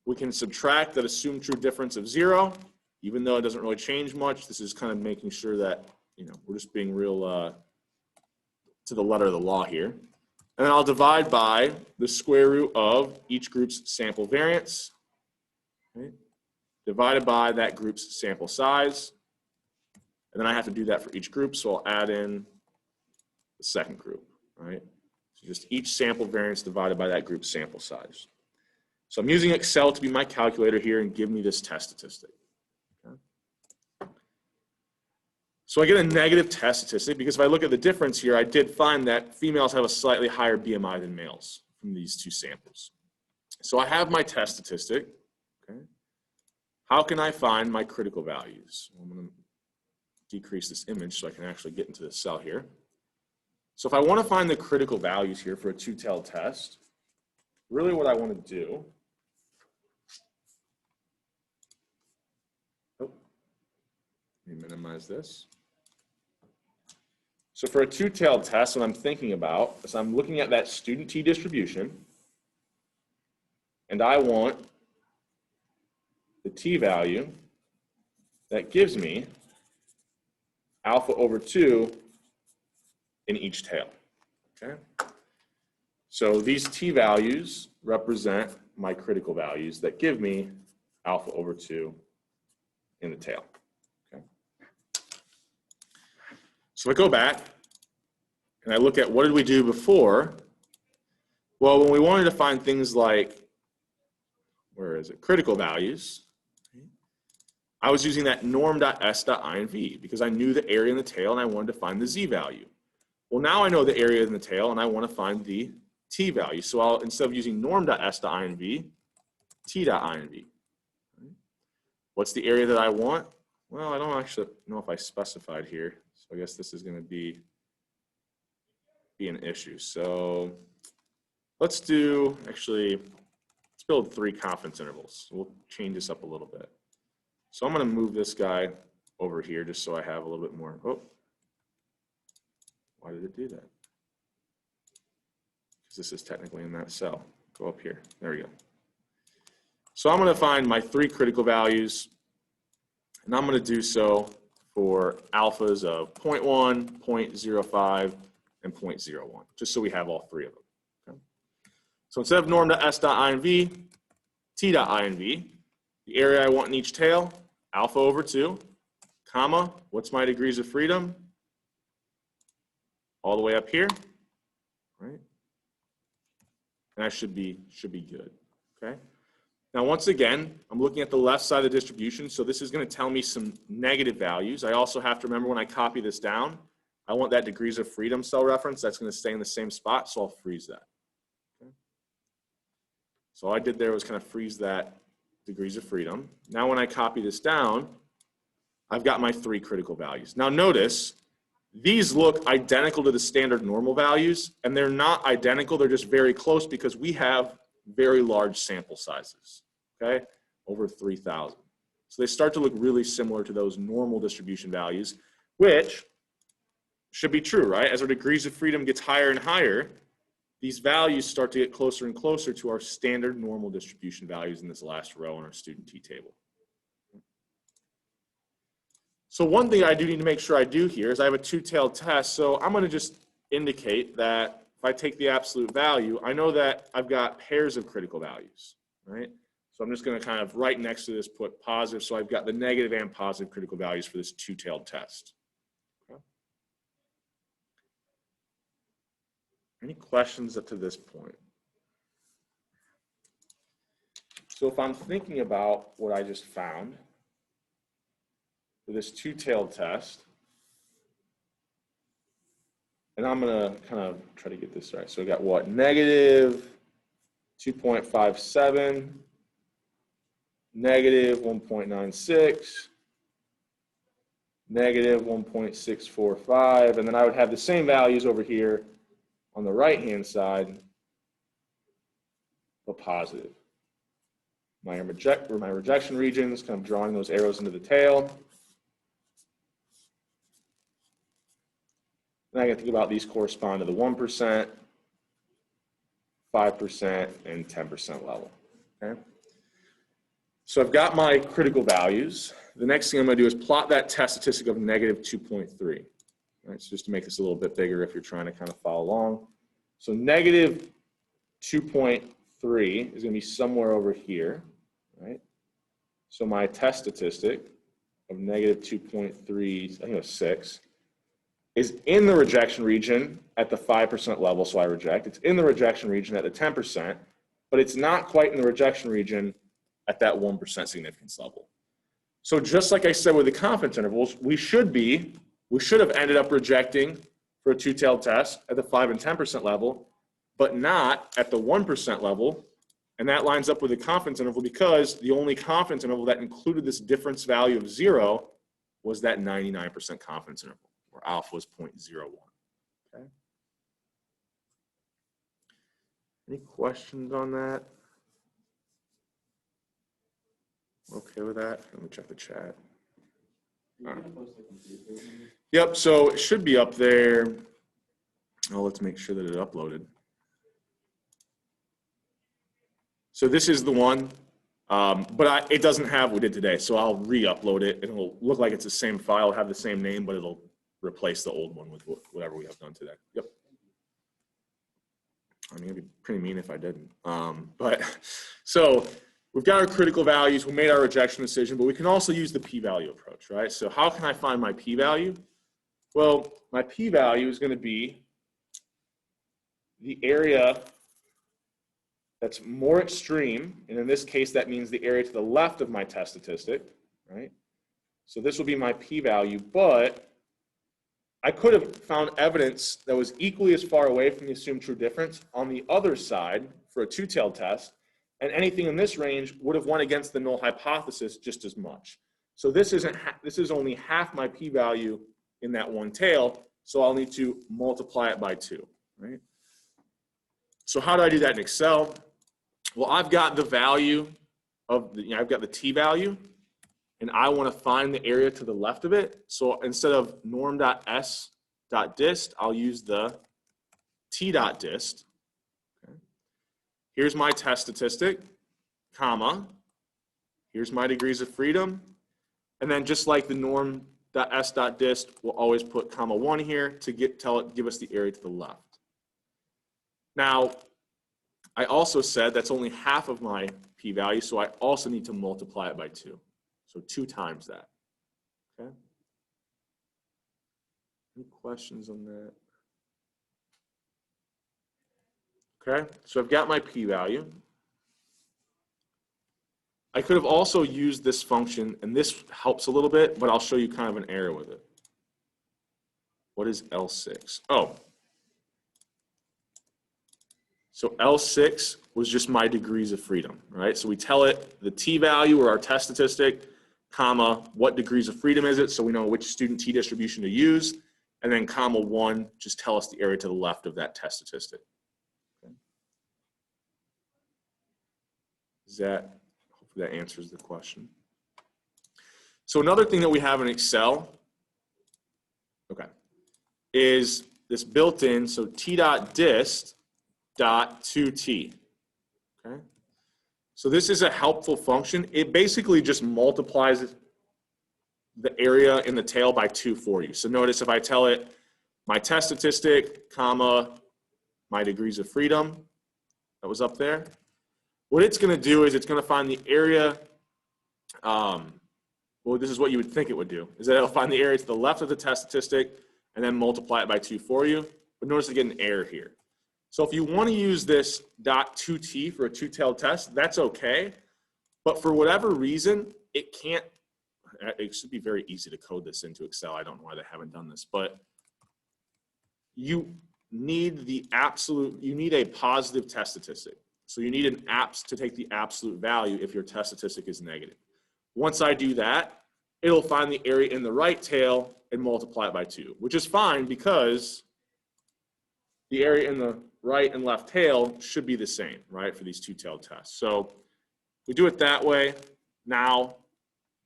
We can subtract that assumed true difference of 0, even though it doesn't really change much. This is kind of making sure that, you know, we're just being real to the letter of the law here. And then I'll divide by the square root of each group's sample variance, okay, divided by that group's sample size. And then I have to do that for each group, so I'll add in the second group, right? So just each sample variance divided by that group's sample size. So I'm using Excel to be my calculator here and give me this test statistic. Okay. So I get a negative test statistic because if I look at the difference here, I did find that females have a slightly higher BMI than males from these two samples. So I have my test statistic. Okay. How can I find my critical values? I'm going to decrease this image so I can actually get into this cell here. So if I want to find the critical values here for a two-tailed test, really what I want to do, let me minimize this. So for a two-tailed test, what I'm thinking about is I'm looking at that student t distribution, and I want the t-value that gives me alpha over 2 in each tail. Okay? So these t-values represent my critical values that give me alpha over 2 in the tail. Okay? So I go back and I look at what did we do before. Well, when we wanted to find things like, where is it, critical values, I was using that norm.s.inv because I knew the area in the tail and I wanted to find the z-value. Well, now I know the area in the tail and I want to find the t-value. So I'll, instead of using norm.s.inv, t.inv. What's the area that I want? Well, I don't actually know if I specified here. So I guess this is going to be an issue. So let's do, actually, let's build 3 confidence intervals. We'll change this up a little bit. So I'm going to move this guy over here just so I have a little bit more. Oh, why did it do that? Because this is technically in that cell. Go up here. There we go. So I'm going to find my 3 critical values, and I'm going to do so for alphas of 0.1, 0.05, and 0.01, just so we have all 3 of them. Okay? So instead of norm.s.inv, t.inv, the area I want in each tail, alpha over 2, comma, what's my degrees of freedom? All the way up here, right? And that should be good, okay? Now, once again, I'm looking at the left side of the distribution, so this is going to tell me some negative values. I also have to remember when I copy this down, I want that degrees of freedom cell reference. That's going to stay in the same spot, so I'll freeze that. Okay? So all I did there was kind of freeze that degrees of freedom. Now when I copy this down, I've got my 3 critical values. Now notice, these look identical to the standard normal values, and they're not identical, they're just very close because we have very large sample sizes, okay? Over 3,000. So they start to look really similar to those normal distribution values, which should be true, right? As our degrees of freedom gets higher and higher, these values start to get closer and closer to our standard normal distribution values in this last row in our student t table. So one thing I do need to make sure I do here is I have a two-tailed test, so I'm going to just indicate that if I take the absolute value, I know that I've got pairs of critical values, right? So I'm just going to kind of right next to this put positive, so I've got the negative and positive critical values for this two-tailed test. Okay. Any questions up to this point? So if I'm thinking about what I just found for this two-tailed test, and I'm going to kind of try to get this right. So we got what? Negative 2.57, negative 1.96, negative 1.645, and then I would have the same values over here on the right-hand side, but positive. My rejection regions, kind of drawing those arrows into the tail. And I got to think about these correspond to the 1%, 5%, and 10% level. Okay? So I've got my critical values. The next thing I'm going to do is plot that test statistic of negative 2.3. Right? So just to make this a little bit bigger if you're trying to kind of follow along. So negative 2.3 is going to be somewhere over here. Right? So my test statistic of negative 2.3, I think it was 6, is in the rejection region at the 5% level, so I reject. It's in the rejection region at the 10%, but it's not quite in the rejection region at that 1% significance level. So just like I said with the confidence intervals, we should have ended up rejecting for a two-tailed test at the 5 and 10% level, but not at the 1% level. And that lines up with the confidence interval because the only confidence interval that included this difference value of 0 was that 99% confidence interval, where alpha was 0.01. Okay. Any questions on that? Okay with that? Let me check the chat. Yep, so it should be up there. Oh, let's make sure that it uploaded. So this is the one, but it doesn't have what we did today, so I'll re-upload it. It'll look like it's the same file, have the same name, but it'll replace the old one with whatever we have done today. Yep. I mean, it'd be pretty mean if I didn't. But so we've got our critical values, we made our rejection decision, but we can also use the p-value approach, right? So how can I find my p-value? Well, my p-value is going to be the area that's more extreme, and in this case, that means the area to the left of my test statistic, right? So this will be my p-value, but I could have found evidence that was equally as far away from the assumed true difference on the other side for a two-tailed test, and anything in this range would have won against the null hypothesis just as much. So this is only half my p-value in that one tail, so I'll need to multiply it by 2, right? So how do I do that in Excel? Well, I've got the value of I've got the t-value, and I want to find the area to the left of it. So instead of norm.s.dist, I'll use the t.dist. Okay. Here's my test statistic, comma. Here's my degrees of freedom. And then just like the norm.s.dist, we'll always put comma 1 here to give us the area to the left. Now, I also said that's only half of my p-value, so I also need to multiply it by 2. So 2 times that. Okay? Any questions on that? Okay, so I've got my p-value. I could have also used this function, and this helps a little bit, but I'll show you kind of an error with it. What is L6? Oh. So L6 was just my degrees of freedom, right? So we tell it the t-value or our test statistic, comma, what degrees of freedom is it, so we know which student t-distribution to use, and then comma 1, just tell us the area to the left of that test statistic. Okay. Hopefully that answers the question. So another thing that we have in Excel, okay, is this built-in, so t.dist dot 2t. Okay, so this is a helpful function. It basically just multiplies the area in the tail by 2 for you. So notice if I tell it my test statistic, comma, my degrees of freedom, that was up there. What it's going to do is it's going to find the area. Well, this is what you would think it would do, is that it'll find the area to the left of the test statistic and then multiply it by 2 for you. But notice I get an error here. So if you want to use this .2t for a two-tailed test, that's okay. But for whatever reason, it can't. It should be very easy to code this into Excel. I don't know why they haven't done this, but you need a positive test statistic. So you need an apps to take the absolute value if your test statistic is negative. Once I do that, it'll find the area in the right tail and multiply it by 2, which is fine because the area in the right and left tail should be the same, right, for these two-tailed tests. So we do it that way. Now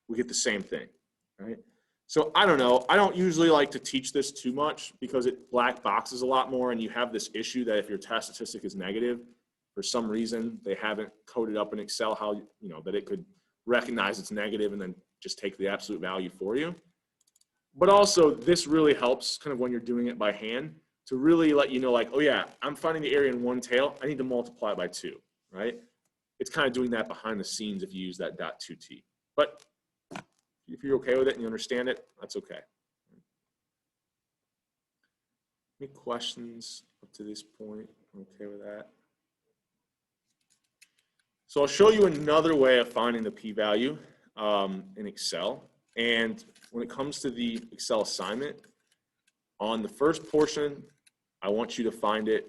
we get the same thing, right? So I don't know. I don't usually like to teach this too much because it black boxes a lot more, and you have this issue that if your test statistic is negative, for some reason they haven't coded up in Excel how, that it could recognize it's negative and then just take the absolute value for you. But also this really helps kind of when you're doing it by hand to really let you know, like, oh yeah, I'm finding the area in one tail, I need to multiply it by 2, right? It's kind of doing that behind the scenes if you use that .2t. But if you're okay with it and you understand it, that's okay. Any questions up to this point? Okay with that? So I'll show you another way of finding the p-value in Excel. And when it comes to the Excel assignment, on the first portion, I want you to find it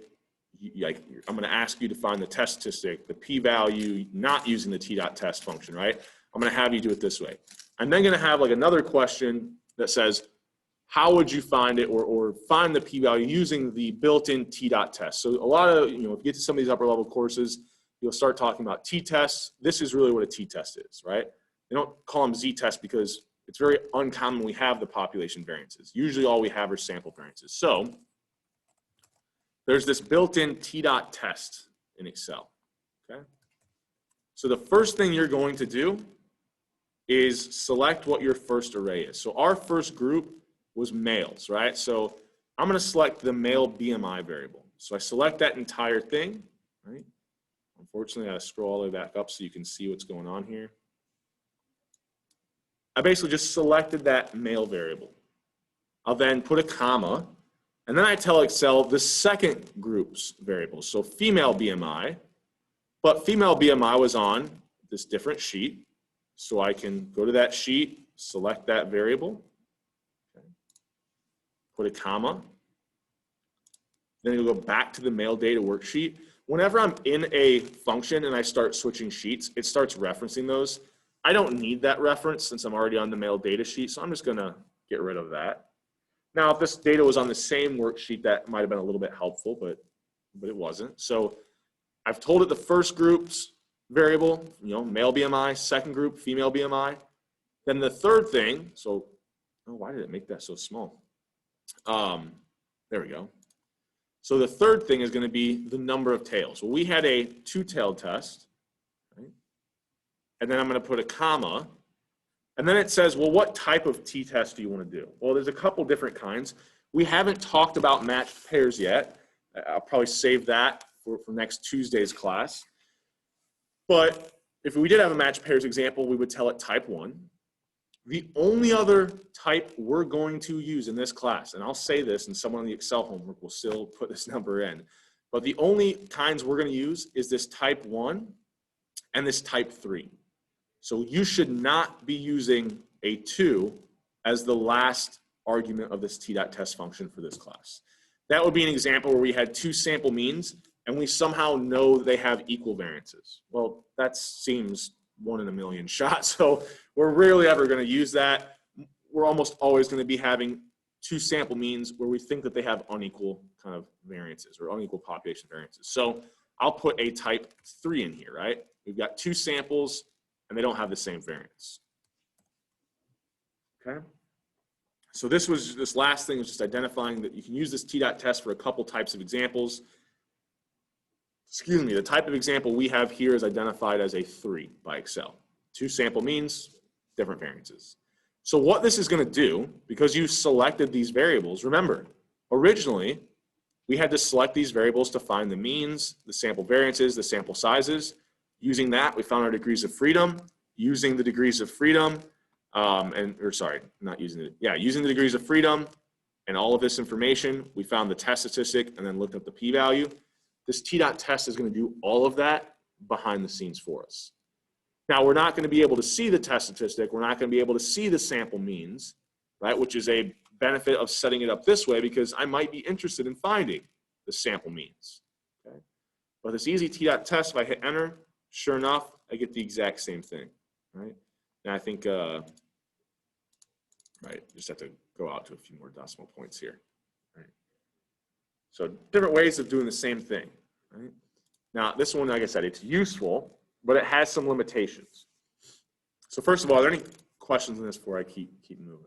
I'm going to ask you to find the test statistic, the p-value, not using the t.test function, right? I'm going to have you do it this way. I'm then going to have like another question that says, how would you find it, or find the p-value using the built-in t.test? So a lot of, if you get to some of these upper level courses, you'll start talking about t-tests. This is really what a t-test is, right? They don't call them z-tests because it's very uncommon we have the population variances. Usually all we have are sample variances. So there's this built-in t.test in Excel, okay? So the first thing you're going to do is select what your first array is. So our first group was males, right? So I'm going to select the male BMI variable. So I select that entire thing, right? Unfortunately, I scroll all the way back up so you can see what's going on here. I basically just selected that male variable. I'll then put a comma, and then I tell Excel the second group's variables. So female BMI, but female BMI was on this different sheet. So I can go to that sheet, select that variable, okay, put a comma, then you'll go back to the male data worksheet. Whenever I'm in a function and I start switching sheets, it starts referencing those. I don't need that reference since I'm already on the male data sheet, so I'm just gonna get rid of that. Now, if this data was on the same worksheet, that might have been a little bit helpful, but it wasn't. So I've told it the first group's variable, male BMI, second group, female BMI. Then the third thing, so, oh, why did it make that so small? There we go. So the third thing is going to be the number of tails. Well, we had a two-tailed test, right? And then I'm going to put a comma. And then it says, well, what type of t-test do you want to do? Well, there's a couple different kinds. We haven't talked about matched pairs yet. I'll probably save that for next Tuesday's class. But if we did have a matched pairs example, we would tell it type 1. The only other type we're going to use in this class, and I'll say this, and someone on the Excel homework will still put this number in, but the only kinds we're going to use is this type 1 and this type 3. So you should not be using a 2 as the last argument of this t.test function for this class. That would be an example where we had two sample means and we somehow know they have equal variances. Well, that seems 1 in a million shot. So we're rarely ever going to use that. We're almost always going to be having two sample means where we think that they have unequal kind of variances or unequal population variances. So I'll put a type 3 in here, right? We've got two samples and they don't have the same variance. Okay. So this last thing was just identifying that you can use this t.test for a couple types of examples. Excuse me, the type of example we have here is identified as a 3 by Excel. Two sample means, different variances. So what this is going to do, because you selected these variables, remember, originally we had to select these variables to find the means, the sample variances, the sample sizes. Using that, we found our degrees of freedom. Using the degrees of freedom, using the degrees of freedom and all of this information, we found the test statistic and then looked up the p-value. This t.test is going to do all of that behind the scenes for us. Now, we're not going to be able to see the test statistic. We're not going to be able to see the sample means, right, which is a benefit of setting it up this way because I might be interested in finding the sample means. Okay? But this easy t.test, if I hit enter, sure enough, I get the exact same thing, right? And I think, just have to go out to a few more decimal points here. Right? So different ways of doing the same thing, right? Now, this one, like I said, it's useful, but it has some limitations. So first of all, are there any questions on this before I keep moving?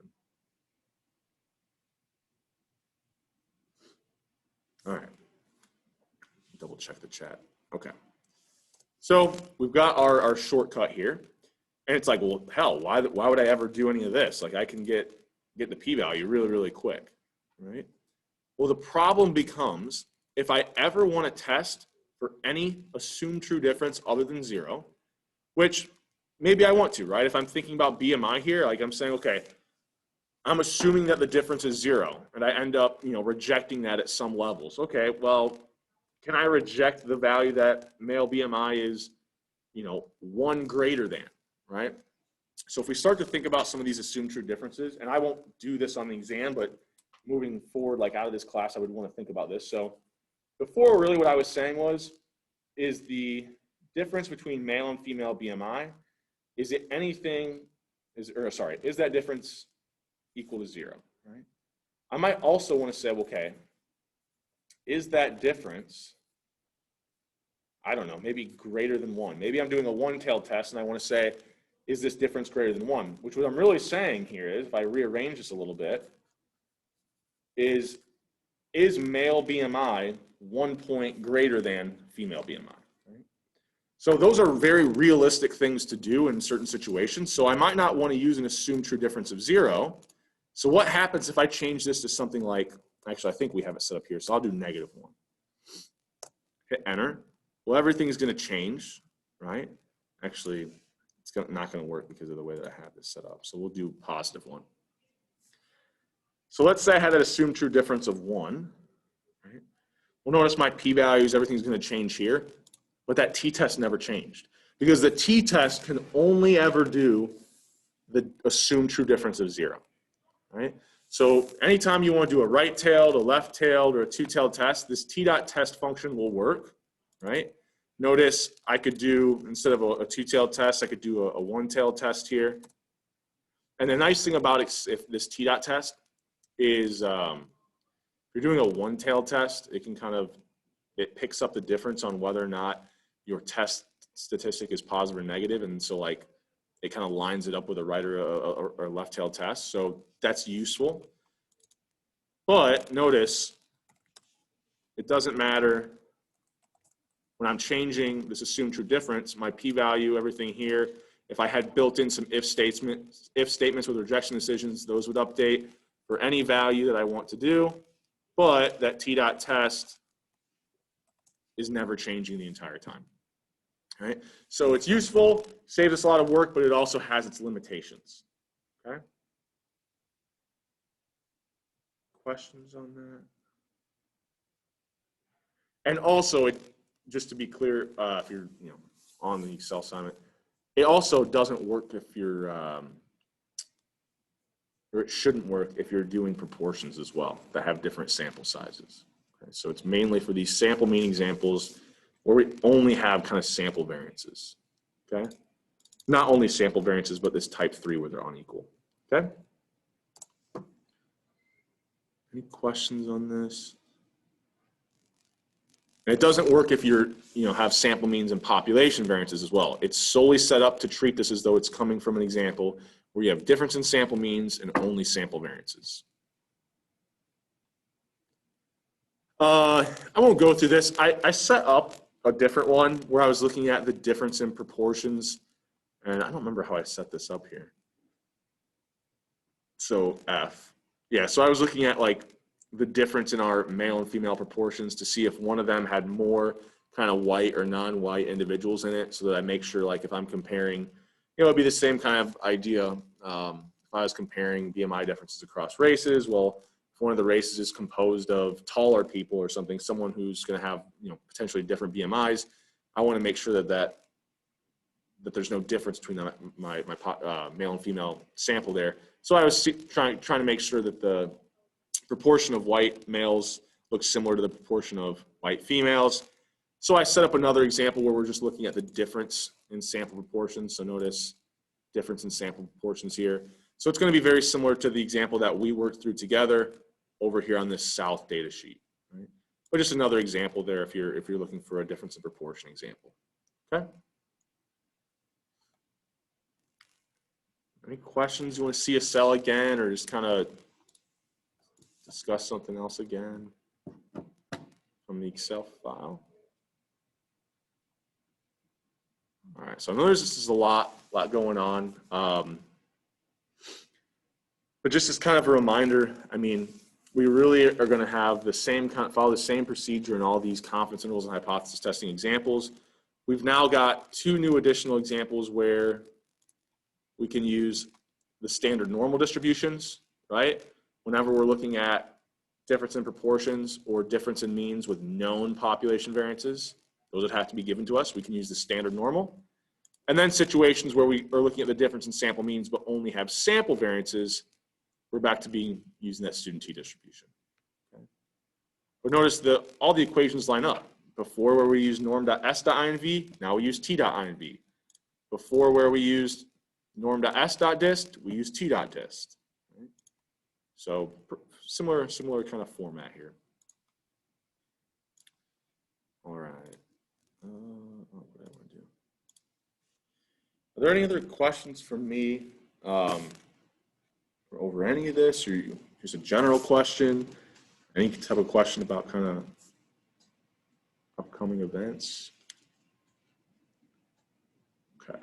All right. Double check the chat. Okay. So we've got our shortcut here. And it's like, well, hell, why would I ever do any of this? Like I can get the p-value really, really quick, right? Well, the problem becomes if I ever want to test for any assumed true difference other than 0, which maybe I want to, right? If I'm thinking about BMI here, like I'm saying, okay, I'm assuming that the difference is 0, and I end up, rejecting that at some levels. Okay, well, can I reject the value that male BMI is, 1 greater than, right? So if we start to think about some of these assumed true differences, and I won't do this on the exam, but moving forward, like out of this class, I would want to think about this. So before, really what I was saying is the difference between male and female BMI, is it anything, is that difference equal to 0, right? I might also want to say, okay, is that difference, I don't know, maybe greater than 1? Maybe I'm doing a one-tailed test and I want to say, is this difference greater than 1? Which what I'm really saying here is, if I rearrange this a little bit, is male BMI 1 point greater than female BMI? Right? So those are very realistic things to do in certain situations. So I might not want to use an assumed true difference of 0. So what happens if I change this to something like, actually, I think we have it set up here, so I'll do -1. Hit enter. Well, everything's going to change, right? Actually, it's not going to work because of the way that I have this set up. So we'll do +1. So let's say I had an assumed true difference of 1. Right? Well, notice my p-values, everything's going to change here, but that t-test never changed because the t-test can only ever do the assumed true difference of 0. Right? So anytime you want to do a right-tailed, a left-tailed, or a two-tailed test, this t-test function will work, right? Notice I could do, instead of a two-tailed test, I could do a one-tailed test here. And the nice thing about if this t-test is, if you're doing a one-tailed test, it can it picks up the difference on whether or not your test statistic is positive or negative. And so like, it kind of lines it up with a right or a left-tailed test. So that's useful. But notice, it doesn't matter when I'm changing this assumed true difference, my p-value, everything here, if I had built in some if statements with rejection decisions, those would update for any value that I want to do. But that t-test is never changing the entire time. Right? So it's useful, saves us a lot of work, but it also has its limitations. Okay? Questions on that? And also, just to be clear, if you're on the Excel assignment, it also doesn't work if you're, or it shouldn't work if you're doing proportions as well that have different sample sizes. Okay? So it's mainly for these sample mean examples where we only have kind of sample variances, okay? Not only sample variances, but this type 3 where they're unequal, okay? Any questions on this? And it doesn't work if you're, have sample means and population variances as well. It's solely set up to treat this as though it's coming from an example where you have difference in sample means and only sample variances. I won't go through this. I set up a different one where I was looking at the difference in proportions, and I don't remember how I set this up here. So F. Yeah, so I was looking at like the difference in our male and female proportions to see if one of them had more kind of white or non-white individuals in it, so that I make sure like if I'm comparing, it'd be the same kind of idea. If I was comparing BMI differences across races, well, if one of the races is composed of taller people or something, someone who's going to have potentially different BMIs, I want to make sure that there's no difference between my male and female sample there. So I was trying to make sure that the proportion of white males looks similar to the proportion of white females. So I set up another example where we're just looking at the difference in sample proportions. So notice difference in sample proportions here. So it's going to be very similar to the example that we worked through together over here on this South data sheet. Right? But just another example there if you're looking for a difference in proportion example. Okay. Any questions? You want to see a cell again, or just kind of discuss something else again from the Excel file? All right. So I know this is a lot going on. But just as kind of a reminder, I mean, we really are going to have the same follow the same procedure in all these confidence intervals and hypothesis testing examples. We've now got 2 new additional examples where we can use the standard normal distributions, right? Whenever we're looking at difference in proportions or difference in means with known population variances, those would have to be given to us. We can use the standard normal. And then situations where we are looking at the difference in sample means but only have sample variances, we're back to using that student t-distribution. Okay. But notice all the equations line up. Before where we used norm.s.inv, now we use t.inv. Before where we used norm.s.dist, we use t.dist. Right? So similar kind of format here. All right. What do I want to do? Are there any other questions from me over any of this, or just a general question? Any type of question about kind of upcoming events? Okay.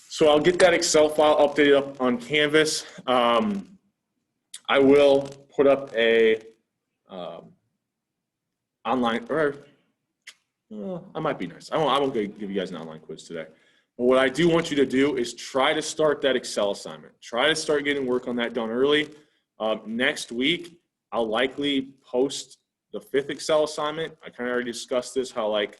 So I'll get that Excel file updated up on Canvas. I will put up a online, or I might be nice. I won't give you guys an online quiz today. But what I do want you to do is try to start that Excel assignment. Try to start getting work on that done early. Next week, I'll likely post the 5th Excel assignment. I kind of already discussed this, how like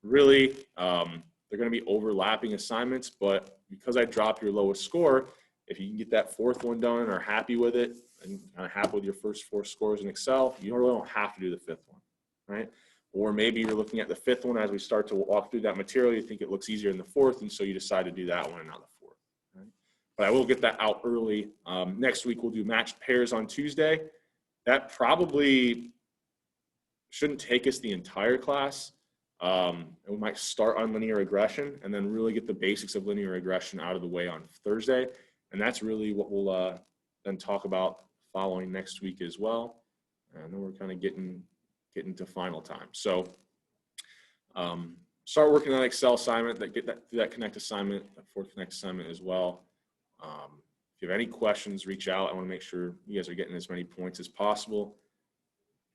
really they're going to be overlapping assignments, but because I dropped your lowest score, if you can get that 4th one done and are happy with it and kind of happy with your first 4 scores in Excel, you really don't have to do the 5th one, right? Or maybe you're looking at the 5th one as we start to walk through that material, you think it looks easier than the 4th, and so you decide to do that one and not the 4th. Right? But I will get that out early. Next week we'll do matched pairs on Tuesday. That probably shouldn't take us the entire class. And we might start on linear regression and then really get the basics of linear regression out of the way on Thursday. And that's really what we'll then talk about following next week as well. And then we're kind of getting to final time. So start working on that Excel assignment, do that Connect assignment, that 4th Connect assignment as well. If you have any questions, reach out. I want to make sure you guys are getting as many points as possible.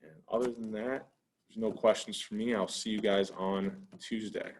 And other than that, there's no questions for me. I'll see you guys on Tuesday.